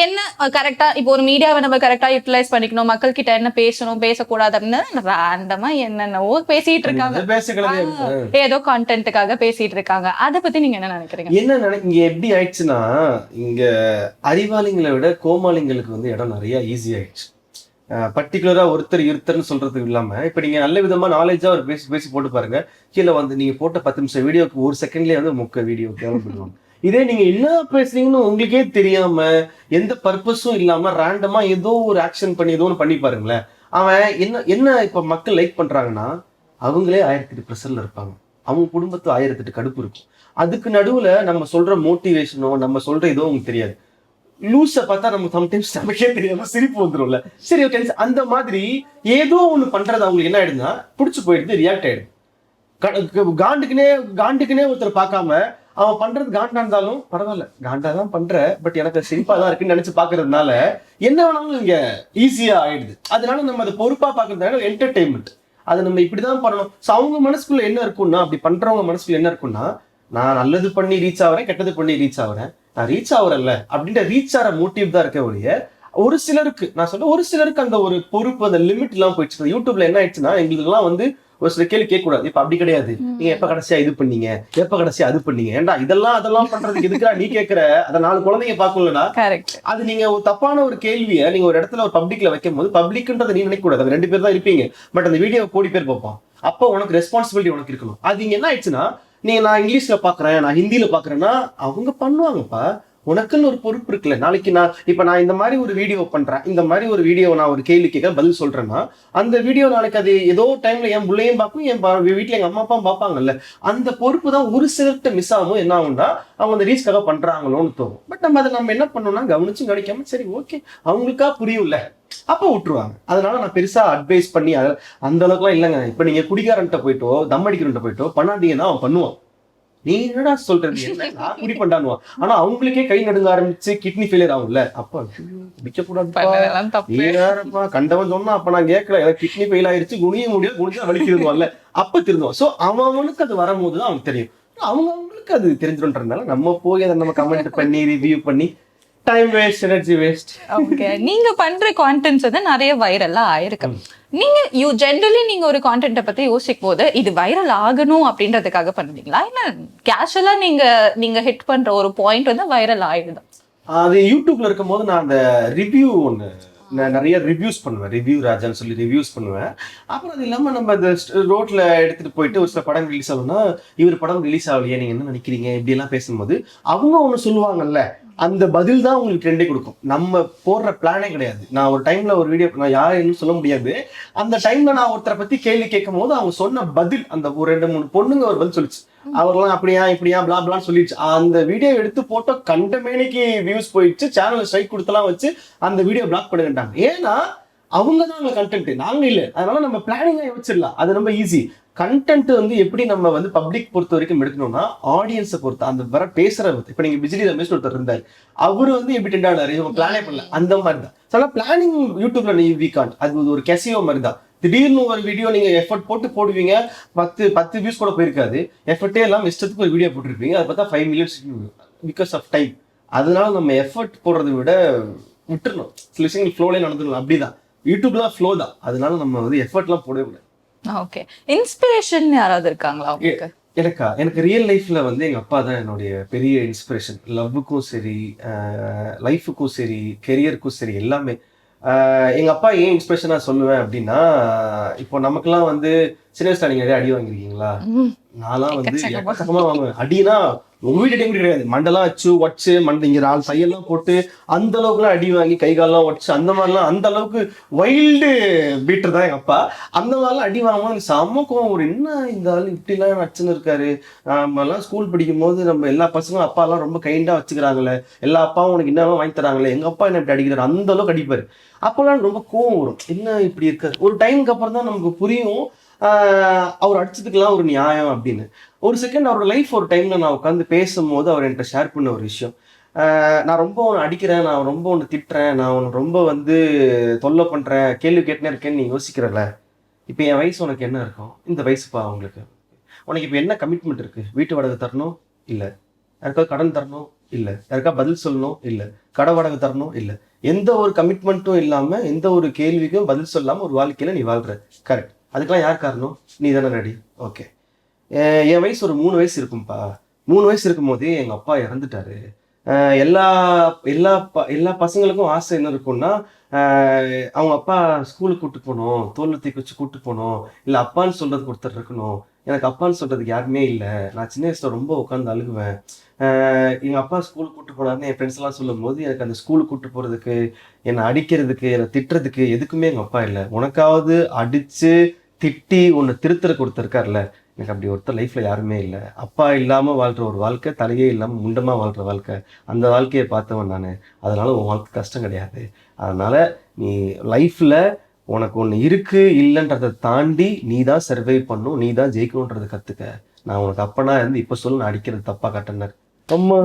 என்ன கரெக்டா இப்போ ஒரு மீடியாவை நம்ம கரெக்டா யூட்டிலைஸ் பண்ணிக்கணும், மக்கள் கிட்ட என்ன பேசணும் பேசக்கூடாது அப்படின்னு ரேண்டமா என்னென்னவோ பேசிட்டு இருக்காங்க, ஏதோ கண்டென்ட்டுக்காக பேசிட்டு இருக்காங்க. அதை பத்தி நீங்க என்ன நினைக்கிறீங்க? இங்க எப்படி ஆயிடுச்சுன்னா, இங்க அறிவாளிங்களை விட கோமாளிங்களுக்கு வந்து இடம் நிறைய ஈஸி ஆயிடுச்சு. பர்டிகுலரா ஒருத்தர்னு சொல்றதுக்கு இல்லாம இப்ப நீங்க நல்ல விதமா நாலேஜா ஒரு பேசி போட்டு பாருங்க, கீழே வந்து நீங்க போட்ட 10 நிமிஷம் வீடியோக்கு 1 செகண்ட்லயே வந்து முக்க வீடியோ தேவைப்படுவாங்க. இதே நீங்க என்ன பேசுறீங்கன்னு உங்களுக்கே தெரியாம எந்த பர்பஸும் இல்லாம ரேண்டமா ஏதோ ஒரு ஆக்ஷன் பண்ணி ஏதோ ஒன்று பண்ணி பாருங்களேன். அவன் என்ன இப்ப மக்கள் லைக் பண்றாங்கன்னா, அவங்களே 1008 ப்ரெஷர்ல இருப்பாங்க, அவங்க குடும்பத்துல 1008 கடுப்பு இருக்கும். அதுக்கு நடுவுல நம்ம சொல்ற மோட்டிவேஷனோ நம்ம சொல்ற ஏதோ உங்களுக்கு தெரியாது. லூஸை பார்த்தா நம்ம சம்டைம்ஸ் நமக்கே தெரியாம சிரிப்பு வந்துடும்ல. சரி ஓகே, அந்த மாதிரி ஏதோ ஒண்ணு பண்றது அவங்களுக்கு என்ன ஆயிடுதுன்னா பிடிச்சு போயிடுது, ரியாக்ட் ஆயிடுது. காண்டுக்குனே ஒருத்தர் பார்க்காம அவன் பண்றது காண்டா இருந்தாலும் பரவாயில்ல, காண்டா தான் பண்ற, பட் எனக்கு சிரிப்பா தான் இருக்குன்னு நினைச்சு பாக்குறதுனால என்ன வேணாலும் இங்க ஈஸியா ஆயிடுது. அதனால நம்ம அதை பொறுப்பா பாக்குறதுனால என்டர்டெயின்மெண்ட் அதை நம்ம இப்படிதான் பண்ணணும். ஸோ அவங்க மனசுக்குள்ள என்ன இருக்கும்னா, அப்படி பண்றவங்க மனசுக்குள்ள என்ன இருக்கும்னா, நான் நல்லது பண்ணி ரீச் ஆகுறேன், கெட்டது பண்ணி ரீச் ஆகுறேன், நான் ரீச் ஆகுறேன்ல அப்படின்ற ரீச் ஆகிற மோட்டிவ் தான் இருக்க ஒழிய ஒரு சிலருக்கு நான் சொல்றேன், ஒரு சிலருக்கு அந்த ஒரு பொறுப்பு அந்த லிமிட் எல்லாம் போயிடுச்சு. யூடியூப்ல என்ன ஆயிடுச்சுன்னா, எங்களுக்கு எல்லாம் வந்து ஒரு சில கேள்வி கேட்கக்கூடாது. இப்ப அப்படி கிடையாது, நீங்க எப்ப கடைசியா இது பண்ணீங்க, எப்ப கடைசியா அது பண்ணீங்க, ஏன்டா அதெல்லாம் பண்றதுக்கு எதுக்குடா நீ கேட்கிற, அதை 4 குழந்தைங்க பாக்கலனா அது நீங்க ஒரு தப்பான ஒரு கேள்வியை நீங்க ஒரு இடத்துல ஒரு பப்ளிக்ல வைக்கும் போது, பப்ளிக்ன்றதை நீ நினைக்க கூடாது, 2 பேர் தான் இருப்பீங்க, பட் அந்த வீடியோ கோடி பேர் பார்ப்பான். அப்போ உனக்கு ரெஸ்பான்சிபிலிட்டி உனக்கு இருக்கணும். அது இங்க என்ன ஆயிடுச்சுன்னா, நீங்க நான் இங்கிலீஷ்ல பாக்குறேன், நான் ஹிந்தியில பாக்குறேன்னா அவங்க பண்ணுவாங்கப்பா, உனக்குன்னு ஒரு பொறுப்பு இருக்குல்ல. நாளைக்கு நான் இந்த மாதிரி ஒரு வீடியோ பண்றேன், இந்த மாதிரி ஒரு வீடியோ நான் ஒரு கேள்வி கேட்க பதில் சொல்றேன்னா, அந்த வீடியோ நாளைக்கு அது ஏதோ டைம்ல என் பிள்ளையும் பார்க்கும், என் வீட்டுல எங்க அம்மா அப்பாவும் பார்ப்பாங்கல்ல. அந்த பொறுப்பு தான் ஒரு சிலர்கிட்ட மிஸ் ஆகும். என்ன ஆகும்னா, அவங்க அந்த ரீச்காக பண்றாங்களோன்னு தோணும். பட் நம்ம என்ன பண்ணோம்னா, கவனிச்சு கவனிக்காம சரி ஓகே அவங்களுக்கா புரியும்ல, அப்ப விட்டுருவாங்க. அதனால நான் பெருசா அட்வைஸ் பண்ணி அந்த அளவுக்குலாம் இல்லைங்க. இப்ப நீங்க குடிகாரன்ட்ட போயிட்டோ தம் அடிக்கிறன்ட்ட போயிட்டோ பண்ணாதீங்கன்னா அவன் பண்ணுவான். நீ என்னடா சொல்றது, நான் குடி பண்ணானுவான். ஆனா அவங்களுக்கே கை நடுங்க ஆரம்பிச்சு கிட்னி ஃபெயிலியர் ஆகும்ல. அப்ப குடிக்க கூடாதுப்பா கண்டவன் சொன்னா, அப்ப நான் கேட்கல, எனக்கு கிட்னி ஃபெயில் ஆயிடுச்சு, குனிய முடியாது, குனிஞ்சா வலிக்குதுவான்ல, அப்ப திருந்துவான். சோ அவனுக்கு அது வரும்போதுதான் அவனுக்கு தெரியும். அவங்களுக்கு அது தெரிஞ்சிடும்ன்றதுனால நம்ம போய் அதை நம்ம கமெண்ட் பண்ணி ரிவ்யூ பண்ணி time waste, energy waste. Okay, நீங்க பண்ற கான்டென்ட்ஸ் வந்து நிறைய வைரலா ஆயிருக்கு. நீங்க ஜென்ரலி நீங்க ஒரு கான்டென்ட்டை பத்தி யோசிக்கும் போது இது வைரல் ஆகணும் அப்படின்றதுக்காக பண்ணுவீங்களா, இல்ல கேஷுவலா நீங்க ஹிட் பண்ற ஒரு பாயிண்ட் வந்து வைரல் ஆயிடுது? அது யூடியூப்ல இருக்கும் போது நான் அந்த ரிவ்யூ நான் நிறைய ரிவ்யூஸ் பண்ணுவேன், ரிவ்யூ ராஜான்னு சொல்லி ரிவ்யூஸ் பண்ணுவேன். அப்புறம் அது இல்லாமல் நம்ம இந்த ரோட்ல எடுத்துட்டு போயிட்டு ஒரு சில படம் ரிலீஸ் ஆகும்னா, இவர் படம் ரிலீஸ் ஆகலையே, நீங்க என்ன நினைக்கிறீங்க இப்படி எல்லாம் பேசும்போது அவங்க ஒன்று சொல்லுவாங்கல்ல, அந்த பதில் தான் உங்களுக்கு ட்ரெண்டே கொடுக்கும். நம்ம போடுற பிளானே கிடையாது. நான் ஒரு டைம்ல ஒரு வீடியோ, நான் யாருன்னு சொல்ல முடியாது, அந்த டைம்ல நான் ஒருத்தரை பத்தி கேள்வி கேட்கும் போது அவங்க சொன்ன பதில், அந்த ஒரு 2-3 பொண்ணுங்க ஒரு பதில் சொல்லிச்சு, அவர்லாம் அப்படியா இப்படியா பிளா பிளான்னு சொல்லிடுச்சு. அந்த வீடியோ எடுத்து போட்டோ கண்டமேனிக்கு வியூஸ் போயிடுச்சு, சேனல் ஸ்ட்ரைக் கொடுத்தலாம் வச்சு அந்த வீடியோ பிளாக் பண்ணிட்டாங்க. ஏன்னா அவங்க தான் அங்க கண்டென்ட், நாங்க இல்லை. அதனால நம்ம பிளானிங்கா யோசிச்சிடலாம், அது ரொம்ப ஈஸி. கண்டென்ட் வந்து எப்படி நம்ம வந்து பப்ளிக் பொறுத்த வரைக்கும் எடுக்கணும்னா, ஆடியன்ஸை பொறுத்து, அந்த வர பேசுற, இப்ப நீங்க பிஜிலி ரமேஷ் ஒருத்தர் இருந்தாரு, அவரு வந்து எப்படி டெண்ட் ஆனாரு, இவங்க பிளானே பண்ணல, அந்த மாதிரி தான். ஸோ பிளானிங் யூடியூப்ல நீ வீக்கான், அது ஒரு கெசியோ மாதிரி தான். திடீர்னு ஒரு வீடியோ நீங்க எஃபர்ட் போட்டு போடுவீங்க, 10 வியூஸ் கூட போயிருக்காது, எஃபர்ட்டே எல்லாம் இஷ்டத்துக்கு ஒரு வீடியோ போட்டுருப்பீங்க, அது பார்த்தா 5 மில்லியன்ஸ் பிகாஸ் ஆஃப் டைம். அதனால நம்ம எஃபர்ட் போடுறதை விட விட்டுறணும், சில விஷயங்கள் ஃப்ளோலே நடந்துடணும். அப்படிதான் யூடியூப் தான் ஃப்ளோ தான், அதனால நம்ம வந்து எஃபர்ட்லாம் போடவே கூடாது. ஓகே, இன்ஸ்பிரேஷன் யாராவது இருக்காங்களா உங்களுக்கு? எனக்கு ரியல் லைஃப்ல வந்து எங்க அப்பா தான் என்னுடைய பெரிய இன்ஸ்பிரேஷன். லவ்வுக்கும் சரி, லைஃபுக்கும் சரி, கெரியருக்கும் சரி, எல்லாமே. எங்க அப்பா ஏன் இன்ஸ்பிரேஷனா சொல்லுவேன் அப்படின்னா, இப்போ நமக்கெல்லாம் வந்து சின்ன வயசுல நீங்க நிறைய அடி வாங்கிருக்கீங்களா? நான்லாம் வந்து எக்கச்சக்கமா வாங்குவேன். அடினா உங்க வீட்டு டைம் கிடையாது, மண்டெல்லாம் வச்சு உடச்சு, மண்டை இங்க 4 தையெல்லாம் போட்டு அந்த அளவுக்குலாம் அடி வாங்கி, கை காலெல்லாம் உடச்சு, அந்த மாதிரிலாம், அந்த அளவுக்கு வைல்டு பீட்டர் தான் எங்க அப்பா. அந்த மாதிரிலாம் அடி வாங்கும்போது எனக்கு செம்ம கோவம் வரும். என்ன இந்த ஆள் இப்படிலாம் நச்சுன்னு இருக்காரு, நம்மலாம் ஸ்கூல் படிக்கும் போது நம்ம எல்லா பசங்களும் அப்பாலாம் ரொம்ப கைண்டா வச்சுக்கிறாங்களே, எல்லா அப்பாவும் உனக்கு என்னவோ வாங்கி தராங்களே, எங்க அப்பா என்ன இப்படி அடிக்கிறாரு, அந்த அளவுக்கு அடிப்பாரு. அப்போல்லாம் ரொம்ப கோவம் வரும், என்ன இப்படி இருக்காரு. ஒரு டைமுக்கு அப்புறம் தான் நமக்கு புரியும் அவர் அடிச்சதுக்கெல்லாம் ஒரு நியாயம் அப்படின்னு. ஒரு செகண்ட் அவரோட லைஃப் ஒரு டைம்ல நான் உட்காந்து பேசும்போது அவர் என்கிட்ட ஷேர் பண்ண ஒரு விஷயம், நான் ரொம்ப ஒன்று அடிக்கிறேன், நான் ரொம்ப ஒன்று திட்டுறேன், நான் உனக்கு ரொம்ப வந்து தொல்லை பண்றேன், கேள்வி கேட்டுனே இருக்கேன்னு நீ யோசிக்கிறல. இப்போ என் வயசு உனக்கு என்ன இருக்கும், இந்த வயசுப்பா அவங்களுக்கு, உனக்கு இப்போ என்ன கமிட்மெண்ட் இருக்கு? வீட்டு வாடகை தரணும் இல்லை, யாருக்காவது கடன் தரணும் இல்லை, யாருக்கா பதில் சொல்லணும் இல்லை, கடை வாடகை தரணும் இல்லை, எந்த ஒரு கமிட்மெண்ட்டும் இல்லாம, எந்த ஒரு கேள்விக்கும் பதில் சொல்லாம ஒரு வாழ்க்கையில நீ வாழ்ற. கரெக்ட். அதுக்கெல்லாம் யார் காரணம்? நீ தானே ரெடி. ஓகே, என் வயசு ஒரு 3 வயசு இருக்கும்பா. 3 வயசு இருக்கும் போதே எங்க அப்பா இறந்துட்டாரு. எல்லா எல்லா எல்லா பசங்களுக்கும் ஆசை என்ன இருக்கும்னா, அவங்க அப்பா ஸ்கூலுக்கு கூட்டு போகணும், தோல்ல தூக்கி வச்சு கூட்டு போகணும், இல்லை அப்பான்னு சொல்றதுக்கு ஒருத்தர் இருக்கணும். எனக்கு அப்பான்னு சொல்றதுக்கு யாருமே இல்லை. நான் சின்ன வயசுல ரொம்ப உட்காந்து அழுகுவேன். எங்க அப்பா ஸ்கூலுக்கு கூட்டு போனாருன்னு என் ஃப்ரெண்ட்ஸ் எல்லாம் சொல்லும் போது, எனக்கு அந்த ஸ்கூலுக்கு கூட்டு போறதுக்கு, என்னை அடிக்கிறதுக்கு, என்னை திட்டுறதுக்கு எதுக்குமே எங்க அப்பா இல்லை. உனக்காவது அடிச்சு திட்டி உன்னை திருத்தருக்கு ஒருத்தர் இருக்கார்ல, எனக்கு அப்படி ஒருத்தர் லைஃப்ல யாருமே இல்லை. அப்பா இல்லாம வாழ்ற ஒரு வாழ்க்கை, தலையே இல்லாம முண்டமா வாழ்ற வாழ்க்கை, அந்த வாழ்க்கையை பார்த்தவன் நான். அதனால உன் வாழ்க்கை கஷ்டம் கிடையாது. அதனால நீ லைஃப்ல உனக்கு ஒன்று இருக்கு இல்லைன்றதை தாண்டி நீ தான் சர்வை பண்ணும், நீ தான் ஜெயிக்கணுன்றதை கத்துக்க. நான் உனக்கு அப்பனா இருந்து இப்ப சொல்ல, நான் அடிக்கிறது தப்பா கட்டினார். அம்மா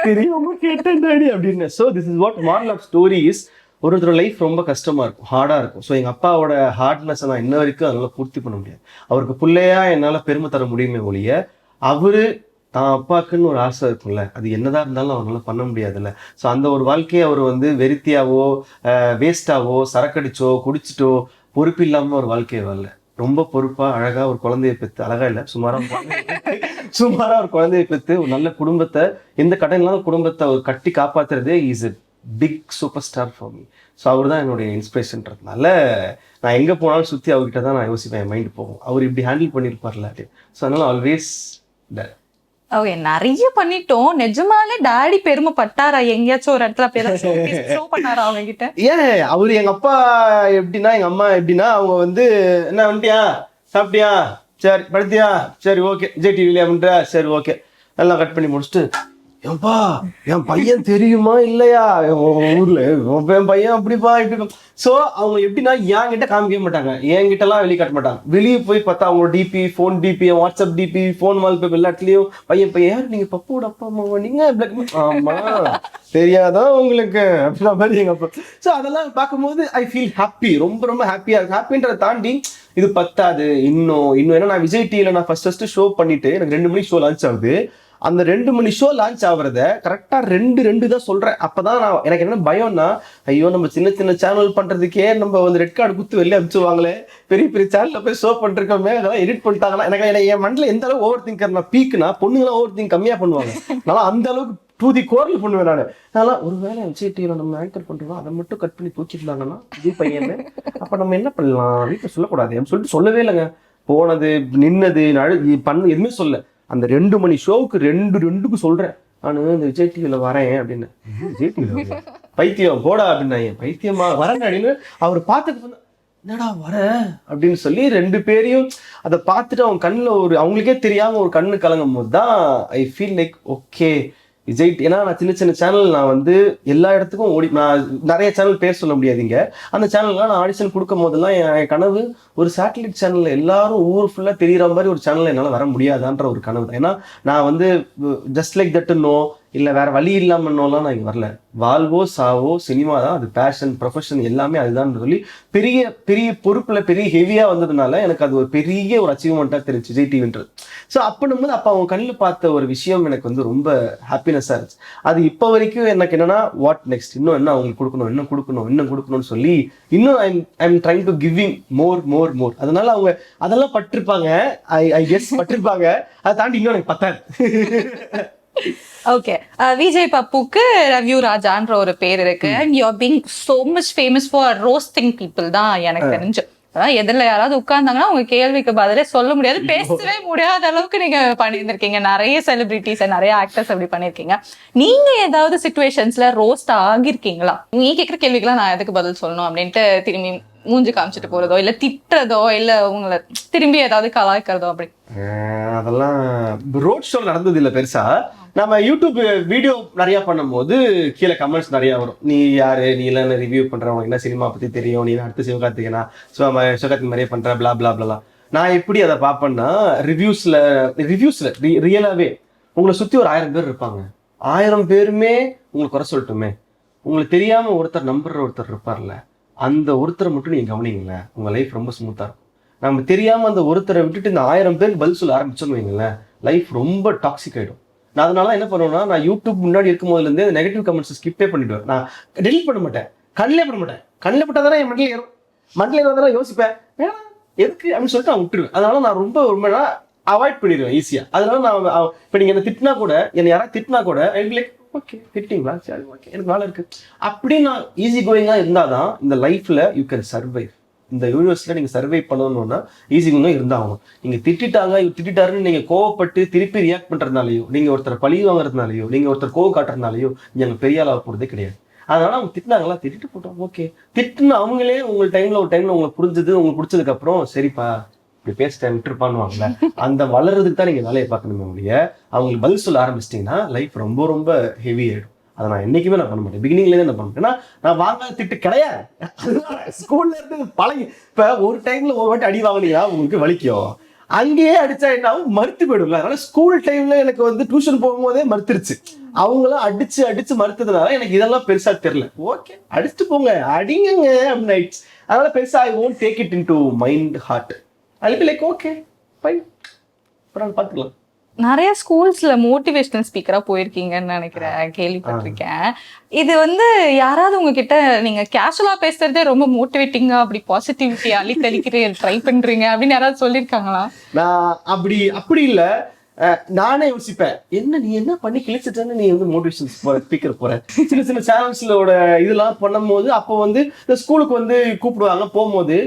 தெரியாம கேட்டேன் அப்படின்னு. So this is what moral of story is. ஒருத்தரோட லைஃப் ரொம்ப கஷ்டமா இருக்கும், ஹார்டா இருக்கும். ஸோ எங்க அப்பாவோட ஹார்ட்னஸ் நான் இன்ன வரைக்கும் அதனால பூர்த்தி பண்ண முடியாது. அவருக்கு பிள்ளையா என்னால பெருமை தர முடியுமே ஒழிய, அவரு தான் அப்பாக்குன்னு ஒரு ஆசை இருக்கும்ல, அது என்னதான் இருந்தாலும் அவரால பண்ண முடியாதுல்ல. ஸோ அந்த ஒரு வாழ்க்கையை அவர் வந்து வெறுத்தியாவோ, வேஸ்டாவோ, சரக்கடிச்சோ, குடிச்சிட்டோ, பொறுப்பு இல்லாம ஒரு வாழ்க்கையை வரல. ரொம்ப பொறுப்பா அழகா ஒரு குழந்தையை பெற்று, அழகா இல்லை சுமாரா ஒரு குழந்தையை பெற்று, ஒரு நல்ல குடும்பத்தை, எந்த கடன் இல்லாத குடும்பத்தை அவர் கட்டி காப்பாத்துறதே is a big super star for me. So அவர் தான் என்னுடைய இன்ஸ்பிரேஷன்றதுனால நான் எங்கே போனாலும் சுற்றி அவர்கிட்ட தான் நான் யோசிப்பேன், என் மைண்ட் போகும், அவர் இப்படி ஹேண்டில் பண்ணியிருப்பார்ல அப்படின்னு. ஸோ அதனால ஆல்வேஸ் தட். ஓகே, நிறைய பண்ணிட்டோம். நிஜமாலே டாடி பெருமைப்பட்டாரா எங்கேயாச்சும் ஒரு இடத்துல ஷோ பண்ணாரா அவங்க கிட்ட? ஏன் அவரு எங்க அப்பா எப்படின்னா, எங்க அம்மா எப்படின்னா, அவங்க வந்து என்ன வந்துட்டியா, சாப்பிட்டியா, சரி படுத்தியா, சரி ஓகே, விஜய் டிவில அப்படின்ற, சரி ஓகே, எல்லாம் கட் பண்ணி முடிச்சுட்டு, ஏன்பா என் பையன் தெரியுமா இல்லையா ஊர்ல, என் பையன் அப்படிப்பா இப்படி. ஸோ அவங்க எப்படின்னா என்கிட்ட காமிக்கவே மாட்டாங்க, என்கிட்ட எல்லாம் வெளியே காட்ட மாட்டாங்க. வெளியே போய் பார்த்தா அவங்க DP, phone DP, WhatsApp DP, phone wallpaper எல்லாத்துலயும் பையன் யார் நீங்க பப்போட அப்பா அம்மாவா நீங்க, ஆமா தெரியாதான் உங்களுக்கு அப்படின்ற மாதிரி எங்க அப்பா. ஸோ அதெல்லாம் பார்க்கும்போது ஐ ஃபீல் ஹாப்பி, ரொம்ப ரொம்ப ஹாப்பியா இருக்கு. ஹாப்பின்றதை தாண்டி இது பத்தாது, இன்னும் ஏன்னா நான் விஜய் டிவில நான் ஃபர்ஸ்ட் ஷோ பண்ணிட்டு எனக்கு 2 மணிக்கு ஷோ லான்ச் ஆகுது. அந்த 2 மணி ஷோ லான்ச் ஆகுறத கரெக்டா 2 தான் சொல்றேன். அப்பதான் நான், எனக்கு என்ன பயம்னா, ஐயோ நம்ம சின்ன சின்ன சேனல் பண்றதுக்கே நம்ம வந்து ரெட் கார்டு குத்து வெளியே அனுப்பிச்சுவாங்களே, பெரிய பெரிய சேனல்ல போய் ஷோ பண்ணிருக்கோமே, அதெல்லாம் எடிட் பண்ணிட்டாங்கன்னா, எனக்கு என் மண்டல எந்த அளவுக்கு ஓவர் திங்கர் நான் பீக்னா, பொண்ணுங்களாம் ஓவர் திங்க் கம்மியா பண்ணுவாங்க, நான் அந்த அளவுக்கு டூ தி கோர்ல பண்ணுவேன் நான். அதனால ஒருவேளை விஜய் டிவில நம்ம ஆங்கர் பண்றோம், அதை மட்டும் கட் பண்ணி தூக்கிட்டாங்கன்னா இது பையன், அப்ப நம்ம என்ன பண்ணலாம், வீட்டில் சொல்லக்கூடாது சொல்லிட்டு சொல்லவே இல்லைங்க. போனது நின்னது பண்ணு எதுவுமே சொல்ல. அந்த 2 மணி ஷோவுக்கு 2க்கு சொல்றேன், நானு இந்த விஜய் டிவில வரேன் அப்படின்னு. விஜய் டிவில பைத்தியம் போடா அப்படின்னாங்க. பைத்தியமா வரேன் அப்படின்னு அவர் பார்த்துட்டு என்னடா வர அப்படின்னு சொல்லி 2 பேரையும் அதை பார்த்துட்டு அவங்க கண்ணுல அவங்களுக்கே தெரியாம ஒரு கண்ணு கலங்கும் போது தான் I feel like okay Vijay. ஏன்னா நான் சின்ன சின்ன சேனல் நான் வந்து எல்லா இடத்துக்கும் நான் நிறைய சேனல் பேர் சொல்ல முடியாதுங்க. அந்த சேனல்லாம் நான் ஆடிஷன் கொடுக்கும் போதெல்லாம் என் கனவு ஒரு சேட்டலைட் சேனல்ல எல்லாரும் ஊர் ஃபுல்லா தெரியுற மாதிரி ஒரு சேனல்ல என்னால் வர முடியாதான்ற ஒரு கனவு தான். ஏன்னா நான் வந்து ஜஸ்ட் லைக் தட்டுன்னோ இல்லை வேற வழி இல்லாமன்னோலாம் நான் இங்கே வரல. வாழ்வோ சாவோ சினிமா தான், அது பேஷன் ப்ரொஃபஷன் எல்லாமே அதுதான் சொல்லி பெரிய பெரிய பொறுப்புல பெரிய ஹெவியா வந்ததுனால எனக்கு அது ஒரு பெரிய ஒரு அச்சீவ்மெண்ட்டாக தெரிஞ்சு விஜய் டிவின்றது. ஸோ அப்படின்னும் போது அப்போ அவங்க கண்ணில் பார்த்த ஒரு விஷயம் எனக்கு வந்து ரொம்ப ஹாப்பினஸ்ஸாக இருந்துச்சு. அது இப்போ வரைக்கும் எனக்கு என்னன்னா வாட் நெக்ஸ்ட், இன்னும் என்ன அவங்களுக்கு கொடுக்கணும், இன்னும் கொடுக்கணும்னு சொல்லி இன்னும் ஐம் ட்ரைங் டு கிவிங் மோர். அதனால அவங்க அதெல்லாம் பட்டிருப்பாங்க, ஐ கெஸ் பட்டிருப்பாங்க. அதை தாண்டி இன்னும் எனக்கு பத்தாது. ஓகே, விஜய் பப்புக்கு ரவ்யூ ராஜான்ற ஒரு பேர் இருக்கு. And you are being so much famous for roasting people தான் எனக்கு தெரிஞ்சு. எதிரில் யாராவது உட்கார்ந்தாங்கன்னா உங்க கேள்விக்கு பதிலே சொல்ல முடியாது, பேசவே முடியாத அளவுக்கு நீங்க பண்ணியிருந்திருக்கீங்க. நிறைய செலிபிரிட்டிஸ் நிறைய ஆக்டர்ஸ் அப்படி பண்ணிருக்கீங்க. நீங்க ஏதாவது சிச்சுவேஷன்ஸ்ல ரோஸ்ட் ஆகிருக்கீங்களா? நீ கேட்குற கேள்விக்கெல்லாம் நான் எதுக்கு பதில் சொல்லணும் அப்படின்ட்டு திரும்பி மூஞ்சி காமிச்சிட்டு போறதோ இல்ல திட்டுறதோ இல்ல உங்களை திரும்பி ஏதாவது கலாய்க்கிறதோ அப்படி? அதெல்லாம் ரோட் ஷோ நடந்தது இல்லை பெருசா. நம்ம யூடியூப் வீடியோ நிறைய பண்ணும்போது கீழே கமெண்ட்ஸ் நிறைய வரும். நீ யாரு, நீ எல்லாம் ரிவ்யூ பண்ற, உனக்கு என்ன சினிமா பத்தி தெரியும், நீ அடுத்து சிவகார்த்திகனா சிவகார்த்திக் மாதிரியே பண்ற பிளா பிளா பிளா. நான் எப்படி அதை பார்ப்பேன்னா ரிவ்யூஸ்ல ரியலாவே உங்களை சுத்தி ஒரு 1000 பேர் இருப்பாங்க. 1000 பேருமே உங்களுக்கு குறை சொல்லட்டுமே, உங்களுக்கு தெரியாம ஒருத்தர் நம்புற ஒருத்தர் இருப்பார்ல, அந்த ஒருத்தரை மட்டும் நீங்க கவனிங்களேன், உங்க லைஃப் ரொம்ப ஸ்மூத்தா இருக்கும். நம்ம தெரியாம அந்த ஒருத்தரை விட்டுட்டு இந்த 1000 பேருக்கு பதில் சொல்ல ஆரம்பிச்சோன்னு வைங்களேன், லைஃப் ரொம்ப டாக்ஸிக் ஆயிடும். நான் அதனால என்ன பண்ணுவேன்னா, நான் யூடியூப் முன்னாடி இருக்கும் போதுலேருந்தே நெகட்டிவ் கமெண்ட்ஸ் ஸ்கிப்பே பண்ணிடுவேன். நான் டெலிட் பண்ண மாட்டேன், கண்ணிலே பட்டால் தானே என் மண்டில் ஏறும். மண்டில் ஏறுவதெல்லாம் யோசிப்பேன், வேணா எதுக்கு அப்படின்னு சொல்லிட்டு நான் விட்டுருவேன். அதனால நான் ரொம்ப அவாய்ட் பண்ணிடுவேன் ஈஸியாக. அதனால நான் இப்போ நீங்கள் என்ன திட்டினா கூட, என்னை யாராவது திட்டினா கூட ஐ லைக் ஓகே திட்டிங்களா, சரி ஓகே எனக்கு வேலை இருக்கு அப்படி நான் ஈஸி கோயிங்காக இருந்தால் தான் இந்த லைஃப்பில் யூ கேன் சர்வைவ். இந்த யூனிவர்ஸில் நீங்கள் சர்வை பண்ணணும்னா ஈஸி கோயிங்காக இருந்தாகணும். நீங்கள் திட்டாருன்னு நீங்கள் கோவப்பட்டு திருப்பி ரியாக்ட் பண்ணுறதுனாலையோ, நீங்கள் ஒருத்தர் பழி வாங்குறதுனாலையோ, நீங்கள் ஒருத்தர் கோவம் காட்டுறதுனாலையோ நீங்கள் பெரிய ஆளாக போகிறதே கிடையாது. அதனால அவங்க திட்டினாங்களா, திட்டிட்டு போட்டோம் ஓகே. திட்டுன்னு அவங்களே ஒரு டைம்ல உங்களுக்கு புரிஞ்சது, உங்களுக்கு பிடிச்சதுக்கு சரிப்பா இப்படி பேசிட்டேன் விட்டுருப்பான்னுவாங்கல்ல, அந்த வளர்றதுக்கு தான் நீங்கள் வேலையை பார்க்கணுமே ஒழிய அவங்களுக்கு பதில் சொல்ல ஆரம்பிச்சிட்டிங்கன்னா லைஃப் ரொம்ப ஹெவி ஆகிடும். அதை நான் என்னைக்குமே நான் பண்ண மாட்டேன். பிகினிங்லேயே நான் பண்ண மாட்டேன். ஏன்னா நான் வாங்காத திட்டு கிடையாது. அதனால ஸ்கூல்ல இருந்து பழகி இப்போ ஒரு டைம்ல ஒரு வாட்டி அடி வாங்கினீங்கன்னா உங்களுக்கு வலிக்கும், அங்கேயே அடிச்சா என்ன ஆகும், மறுத்து போயிடும்ல. அதனால ஸ்கூல் டைம்ல எனக்கு டியூஷன் போகும்போதே மறுத்துருச்சு. அவங்களாம் அடிச்சு மறுத்ததுனால எனக்கு இதெல்லாம் பெருசா தெரியல. ஓகே அடிச்சுட்டு போங்க, அடிங்க அப்படின்னு ஆயிடுச்சு. அதனால பெருசா ஐ won't take it into mind heart. I'll be like okay fine, அப்புறம் பார்த்துக்கலாம். நிறைய ஸ்கூல்ஸ்ல மோட்டிவேஷனல் ஸ்பீக்கரா போயிருக்கீங்கன்னு நினைக்கிறேன், கேள்விப்பட்டிருக்கேன். இது யாராவது உங்ககிட்ட நீங்க கேஷுவலா பேசுறதே ரொம்ப மோட்டிவேட்டிங்கா அப்படி பாசிட்டிவிட்டி அள்ளித்தளிக்கிற ட்ரை பண்றீங்க அப்படின்னு யாராவது சொல்லியிருக்காங்களா? நான் அப்படி இல்ல, நானே யோசிப்பேன், நீ என்ன பண்ணி கிழிச்சிட்டேன்னு நீ மோட்டிவேஷன் ஸ்பீக்கர் போற. சின்ன சேனல்ஸ்லோட இதெல்லாம் பண்ணும்போது அப்போ இந்த ஸ்கூலுக்கு கூப்பிடுவாங்க போகும்போது,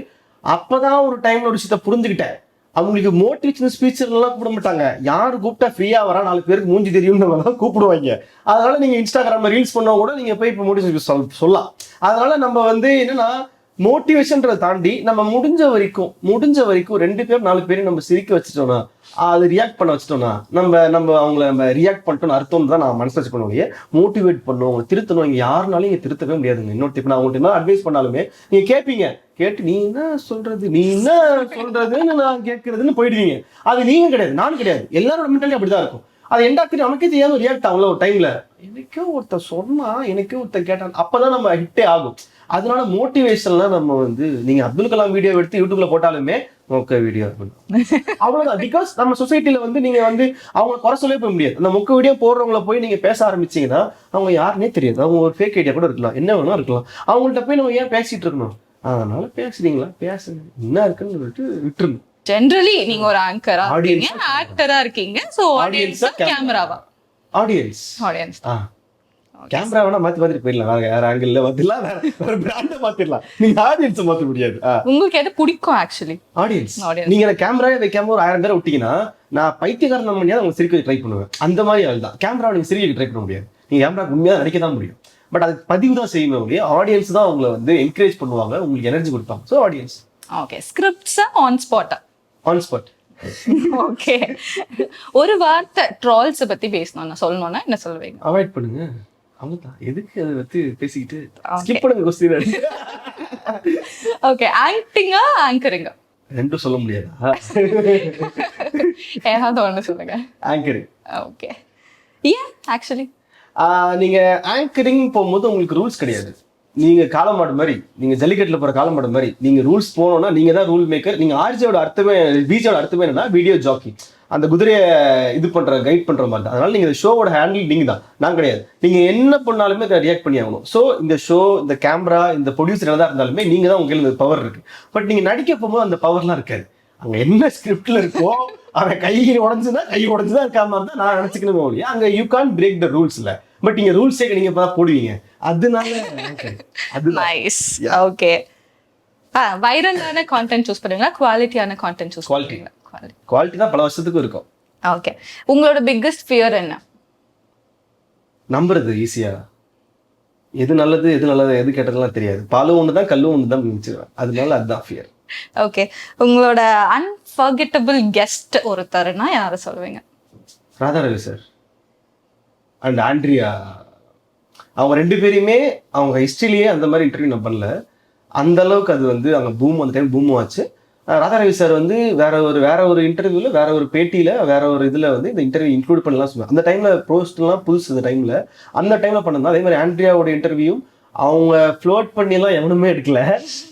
அப்பதான் ஒரு டைம்ல ஒரு விஷயத்த புரிஞ்சுக்கிட்டேன். அவங்களுக்கு மோட்டிவேஷனல் ஸ்பீச்சர்லாம் கூப்பிட மாட்டாங்க, யாரு கூப்பிட்டா ஃப்ரீயா வரா 4 பேருக்கு மூஞ்சி தெரியும்னு கூப்பிடுவாங்க. அதனால நீங்க இன்ஸ்டாகிராம்ல ரீல்ஸ் பண்ணா கூட நீங்க போய் இப்போ மோட்டிவேஷன் சொல்லலாம். அதனால நம்ம என்னன்னா மோட்டிவேஷன்றதை தாண்டி நம்ம முடிஞ்ச வரைக்கும் 2 பேர் 4 பேரையும் நம்ம சிரிக்க வச்சுட்டோம்னா, அது ரியாக்ட் பண்ண வச்சுட்டோம்னா, நம்ம அவங்கள ரியாக்ட் பண்ணிட்டோம்னு அர்த்தம் தான் நான் மனசு வச்சு பண்ணுவோம். மோட்டிவேட் பண்ணுவோம், அவங்களை திருத்தணும். இங்க யாருனாலும் இங்க திருத்தவே முடியாதுங்க. இன்னொரு நான் அவங்கள்ட்ட அட்வைஸ் பண்ணாலுமே நீங்க கேட்பீங்க, கேட்டு நீ என்ன சொல்றதுன்னு நான் கேட்கறதுன்னு போயிடுவீங்க. அது நீங்க கிடையாது, நானும் கிடையாது, எல்லாரோட மென்டாலிட்டி அப்படிதான் இருக்கும். அது எண்டாக்கு நமக்கே தெரியாம ரியாக்ட் ஆகும்ல ஒரு டைம்ல. எனக்கே ஒருத்தர் சொன்னா, எனக்கே ஒருத்தர் கேட்டான், அப்பதான் நம்ம ஹிட்டே ஆகும். அதனால மோட்டிவேஷன்லாம் நம்ம நீங்க அப்துல் கலாம் வீடியோ எடுத்து யூடியூப்ல போட்டாலுமே மொக்க வீடியோ அவ்வளவுதான். பிகாஸ் நம்ம சொசைட்டில நீங்க அவங்க குறை சொல்லவே போக முடியாது. அந்த மொக்க வீடியோ போடுறவங்கள போய் நீங்க பேச ஆரம்பிச்சீங்கன்னா அவங்க யாருன்னே தெரியாது, அவங்க ஒரு ஃபேக் ஐடியா கூட இருக்கலாம், என்ன வேணா இருக்கலாம். அவங்கள்ட்ட போய் நம்ம ஏன் பேசிட்டு இருக்கணும்? அதனால பேசுறீங்களா பேசுங்க, என்ன இருக்குன்னு சொல்லிட்டு விட்டுருங்க. ஜெனரலி நீங்க ஒரு ஆங்கரா இருக்கீங்க, ஆக்டரா இருக்கீங்க, சோ ஆடியன்ஸா கேமராவா? ஆடியன்ஸ் கேமரா வேணா மாத்தி போயிடலாம், வேற ஆங்கிள் வந்துடலாம், வேற பிராண்ட மாத்திடலாம். நீங்க ஆடியன்ஸ் மாத்த முடியாது. உங்களுக்கு எது பிடிக்கும் ஆக்சுவலி? ஆடியன்ஸ். நீங்க கேமராவே வைக்காம ஒரு 1000 பேரை விட்டீங்கன்னா நான் பைத்தியக்காரன் பண்ணியா அவங்க சிரிக்க ட்ரை பண்ணுவேன். அந்த மாதிரி ஆள் தான். கேமரா நீங்க சிரிக்க ட்ரை பண்ண முடியாது. நீங்க கேமரா உண்மையாக நடிக்க தான் முடியும். பட் அது பதிவு தான் செய்யணும் ஒழிய ஆடியன்ஸ் தான் அவங்களை வந்து என்கரேஜ் பண்ணுவாங்க, உங்களுக்கு எனர்ஜி கொடுப்பாங்க. So audience. ஓகே, ஸ்கிரிப்ட்ஸா ஆன் ஸ்பாட்டா? On spot. ஓகே, ஒரு வார்த்தை ட்ரால்ஸ் பத்தி பேசணும்னா சொல்லணும்னா என்ன சொல்லுவீங்க? அவாய்ட் பண்ணுங்க, அவ்வளவுதான். எதுக்கு அதை பத்தி பேசிக்கிட்டு ஸ்கிப் பண்ணுங்க கொஸ்டின். ஓகே, ஆக்டிங்கா ஆங்கரிங்கா? ரெண்டும் சொல்ல முடியாதா? ஏதாவது ஒண்ணு சொல்லுங்க. ஆங்கரிங். ஓகே, ஏன் ஆக்சுவலி? நீங்க ஆங்கரிங் போகும்போது உங்களுக்கு ரூல்ஸ் கிடையாது. நீங்க காலமாடு மாதிரி, நீங்க ஜல்லிக்கட்டுல போற காலமாடு மாதிரி, நீங்க ரூல்ஸ் போனோம்னா நீங்க தான் ரூல் மேக்கர். நீங்க ஆர்ஜியோட அர்த்தமே, பிஜியோட அர்த்தமே என்னன்னா வீடியோ ஜாக்கி, அந்த குதிரையை இது பண்ற கைட் பண்ற மாதிரி தான். அதனால நீங்க இந்த ஷோவோட ஹேண்டில் நீங்க தான், நான் கிடையாது. நீங்க என்ன பண்ணாலுமே அதை ரியாக்ட் பண்ணி ஆகணும். ஸோ இந்த ஷோ, இந்த கேமரா, இந்த ப்ரொடியூசர் என்னதான் இருந்தாலுமே நீங்க தான் உங்களுக்கு இந்த பவர் இருக்கு. பட் நீங்க நடிக்க போகும்போது அந்த பவர்லாம் இருக்காது. அங்க என்ன ஸ்கிரிப்ட்ல இருக்கோ அவன் கை உடஞ்சுன்னா கை உடஞ்சுதான் இருக்கா மாதிரி தான் நான் நினைச்சுக்கணுமே ஒழிய அங்க you can break the rules இல்ல. பட் நீங்க ரூல்ஸே நீங்க போடுவீங்க, அதனால அது நைஸ். ஓகே, வைரலான கான்டென்ட் சூஸ் பண்ணுவீங்களா, குவாலிட்டியான கான்டென்ட் சூஸ் பண்ணுவீங்களா? குவாலிட்டி தான் பல வருஷத்துக்கு இருக்கும். ஓகே, உங்களோட பிக்கஸ்ட் ஃபியர் என்ன? நம்புறது ஈஸியா, எது நல்லது எது நல்லது எது கெட்டதெல்லாம் தெரியாது. பாலும் ஒன்று தான் கல்லும் ஒன்று தான் நினைச்சிருவேன். அதனால அதுதான் ஃபியர். ஓகே, உங்களோட அன்ஃபர்கெட்டபிள் கெஸ்ட் ஒருத்தர்னா யாரை சொல்லுவீங்க? Radharavi sir and Andrea. அவங்க ரெண்டு பேரையுமே அவங்க ஹிஸ்டரியிலேயே அந்த மாதிரி இன்டர்வியூ நான் பண்ணல. அந்த அளவுக்கு அது வந்து அவங்க பூம், அந்த டைம் பூமும் ஆச்சு. ராதாரவி சார் வந்து வேற ஒரு இன்டர்வியூல, வேற ஒரு பேட்டியில, வேற ஒரு இதுல வந்து இந்த இன்டர்வியூ இன்க்ளூட் பண்ணலாம் சொன்னாங்க. அந்த டைம்ல போஸ்ட்லாம் புதுசு. அந்த டைம்ல பண்ணதான். அதே மாதிரி ஆண்ட்ரியாவோட இன்டர்வியூ அவங்க ஃப்ளோட் பண்ணிலாம் எவனுமே எடுக்கல.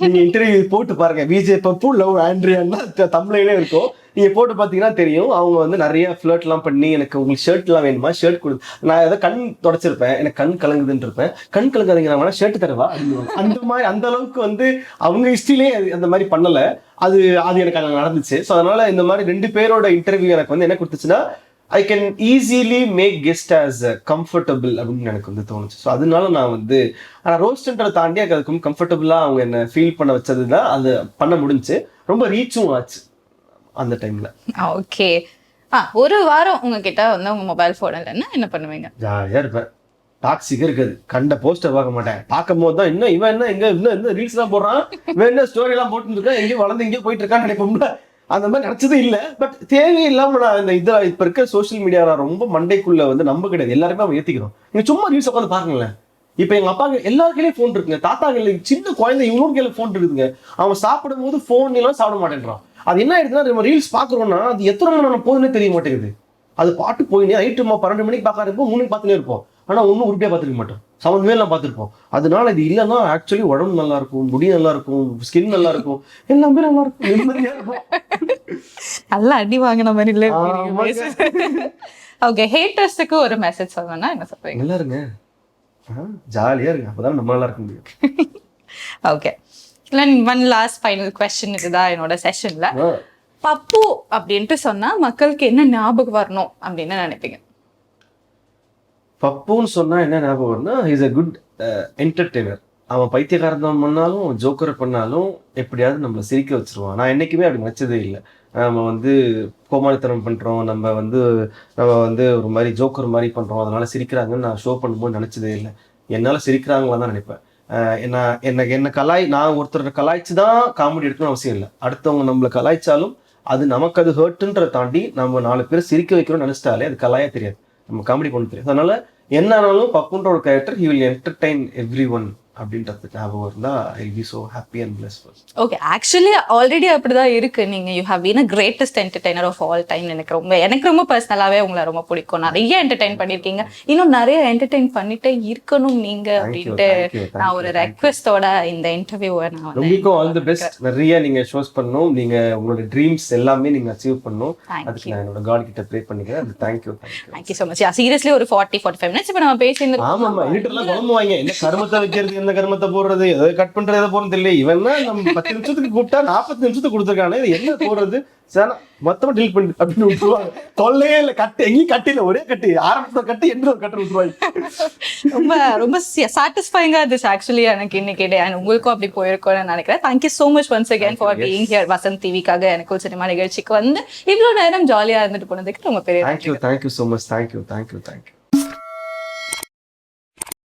நீங்க இன்டர்வியூ போட்டு பாருங்க, விஜய் பப்பு லவ் ஆண்ட்ரியான்னா தமிழ்லே இருக்கும். நீங்க போட்டு பாத்தீங்கன்னா தெரியும். அவங்க வந்து நிறைய ஃப்ளோட்லாம் பண்ணி, எனக்கு உங்களுக்கு ஷர்ட் எல்லாம் வேணுமா, ஷர்ட் கொடு, நான் ஏதாவது கண் தொடச்சிருப்பேன், எனக்கு கண் கலங்குதுன்னு இருப்பேன், கண் கலங்காதீங்க நான் வேணா ஷர்ட் தரவா, அந்த மாதிரி அந்த அளவுக்கு வந்து அவங்க ஹிஸ்டரியிலே அந்த மாதிரி பண்ணல. அது எனக்கு அங்கே நடந்துச்சு. ஸோ அதனால இந்த மாதிரி ரெண்டு பேரோட இன்டர்வியூ எனக்கு வந்து என்ன கொடுத்துச்சுன்னா, I can easily make guest as comfortable அப்படின்னு எனக்கு வந்து தோணுச்சு. ஸோ அதனால நான் வந்து ஆனால் ரோஸ்ட்ன்றதை தாண்டி அதுக்கும் கம்ஃபர்டபுளாக அவங்க என்ன ஃபீல் பண்ண வச்சது தான் அது பண்ண முடிஞ்சு. ரொம்ப ரீச்சும் ஆச்சு அந்த டைம்ல. ஓகே, ஒரு வாரம் உங்ககிட்ட வந்து உங்க மொபைல் ஃபோன் இல்லைன்னா என்ன பண்ணுவீங்க? ஜாலியாக இருப்பேன். டாக்ஸிக்கே இருக்காது. கண்ட போஸ்டர் பார்க்க மாட்டேன். பார்க்கும் போது தான் இன்னும் இவன் என்ன இன்னும் ரீல்ஸ் எல்லாம் போடுறான், இவன் என்ன ஸ்டோரி எல்லாம் போட்டு இருக்கான், எங்கேயும் வளர்ந்து எங்கேயும் போயிட்டு இருக்கான்னு நினைப்போம்ல. அந்த மாதிரி நினைச்சது இல்லை. பட் தேவையில்லாம நான் இந்த இதை இப்ப இருக்க சோசியல் மீடியா ரொம்ப மண்டைக்குள்ள வந்து நம்ப கிடையாது. எல்லாருமே அவன் ஏத்திக்கிறோம். நீங்க சும்மா ரீல்ஸ் உட்காந்து பாருங்களேன். இப்ப எங்க அப்பா எல்லாருக்கையும் போன் இருக்குங்க, தாத்தா சின்ன குழந்தை இவனோட கையில போன் இருக்குதுங்க. அவன் சாப்பிடும் போது போன் எல்லாம் சாப்பிட மாட்டேன்றான். அது என்ன ஆயிடுதுன்னா, நம்ம ரீல்ஸ் பாக்குறோம்னா அது எத்தனை மணி நேரம் போகுதுன்னே தெரிய மாட்டேங்குது. அது பாட்டு போயினே நைட்டு 12 மணிக்கு பார்க்க இருப்போம், 3 மணிக்கு பார்த்துனே இருப்போம். ஆனா ஒன்னும் உருப்படியா பார்த்துருக்க மாட்டோம், சமந்தமே எல்லாம் பார்த்துருப்போம். அதனால இது இல்லைன்னா ஆக்சுவலி உடம்பு நல்லா இருக்கும், முடி நல்லா இருக்கும், ஸ்கின் நல்லா இருக்கும், எல்லாமே நல்லா இருக்கும், நிம்மதியா இருக்கும். நல்லா அடி வாங்கின மாதிரி இல்லை. ஓகே, ஹேட்டர்ஸ்க்கு ஒரு மெசேஜ் சொல்லணும்னா என்ன சொல்றீங்க? நல்லா இருங்க, ஜாலியா இருங்க, அப்பதான் நம்ம நல்லா இருக்க முடியும். Okay, one last final question. இதுதான் என்னோட செஷன்ல. பப்பு அப்படின்ட்டு சொன்னா மக்களுக்கு என்ன ஞாபகம் வரணும் அப்படின்னு நினைப்பீங்க? பப்புன்னு சொன்னா என்ன ஞாபகம் வரும்னா, இஸ் a குட் என்டர்டெய்னர். அவன் பைத்தியக்காரத்தனம் பண்ணாலும் ஜோக்கர் பண்ணாலும் எப்படியாவது நம்மளை சிரிக்க வச்சிருவான். நான் என்னைக்குமே அப்படி நினைச்சதே இல்லை. நம்ம வந்து கோமாளித்தனம் பண்றோம், நம்ம வந்து ஒரு மாதிரி ஜோக்கர் மாதிரி பண்றோம், அதனால சிரிக்கிறாங்கன்னு நான் ஷோ பண்ணும்போது நினைச்சதே இல்லை. என்னால சிரிக்கிறாங்களா தான் நினைப்பேன். நான் ஒருத்தர் கலாய்ச்சி தான் காமெடி எடுக்கணும்னு அவசியம் இல்லை. அடுத்தவங்க நம்மளை கலாய்ச்சாலும் அது நமக்கு அது ஹர்ட்ன்றதை தாண்டி நம்ம 4 பேர் சிரிக்க வைக்கணும்னு நினைச்சிட்டாலே அது கலாயா தெரியாது, நம்ம காமெடி பண்ண தெரியாது. அதனால என்ன ஆனாலும் பப்புன்ற ஒரு character he will entertain everyone அப்படின்றது ஞாபகம் இருந்தா I'll be so happy and blessed. Okay, actually already அப்படிதான் இருக்கு. நீங்க you have been a greatest entertainer of all time. எனக்கு ரொம்ப பர்சனலாவே உங்களை ரொம்ப பிடிக்கும். நிறைய என்டர்டெயின் பண்ணிருக்கீங்க, இன்னும் நிறைய என்டர்டெயின் பண்ணிட்டே இருக்கணும் நீங்க அப்படின்ட்டு நான் ஒரு ரெக்வெஸ்டோட இந்த இன்டர்வியூவை நான் உங்களுக்கும் ஆல் தி பெஸ்ட். நிறைய நீங்க ஷோஸ் பண்ணணும், நீங்க உங்களோட ட்ரீம்ஸ் எல்லாமே நீங்க அச்சீவ் பண்ணணும். அதுக்கு நான் என்னோட காட் கிட்ட ப்ரே பண்ணிக்கிறேன். Thank you so much. சீரியஸ்லி ஒரு 40-45 மினிட்ஸ் இப்ப நம்ம பேசிட்டு இருக்கோம். ஆமாமா, வீட்டுல குழம்பு வாங்க என்ன கருமத்தை வைக்கிறது எந்த கர்மத்தை போடுறது, எதை கட் பண்றது, எதை போறது தெரியல. இவன் நம்ம 10 நிமிஷத்துக்கு கூப்பிட்டா 40 நிமிஷத்துக்கு கொடுத்துருக்கானே, இது என்ன போடுறது, சரி மொத்தமா டீல் பண்ணி அப்படின்னு விட்டுருவாங்க. தொல்லையே இல்லை, கட்டு எங்கேயும் கட்டில, ஒரே கட்டு, ஆரம்பத்துல கட்டு எந்த ஒரு கட்டு விட்டுருவாங்க. ரொம்ப ரொம்ப சாட்டிஸ்ஃபைங்கா இருந்துச்சு ஆக்சுவலி எனக்கு இன்னைக்கு டே. அண்ட் உங்களுக்கும் அப்படி போயிருக்கோம்னு நினைக்கிறேன். Thank you so much once again for being here Vasanth டிவிக்காக எனக்கு சினிமா நிகழ்ச்சிக்கு வந்து இவ்வளவு நேரம் ஜாலியா இருந்துட்டு போனதுக்கு ரொம்ப பெரிய தேங்க்யூ ஸோ மச். தேங்க்யூ.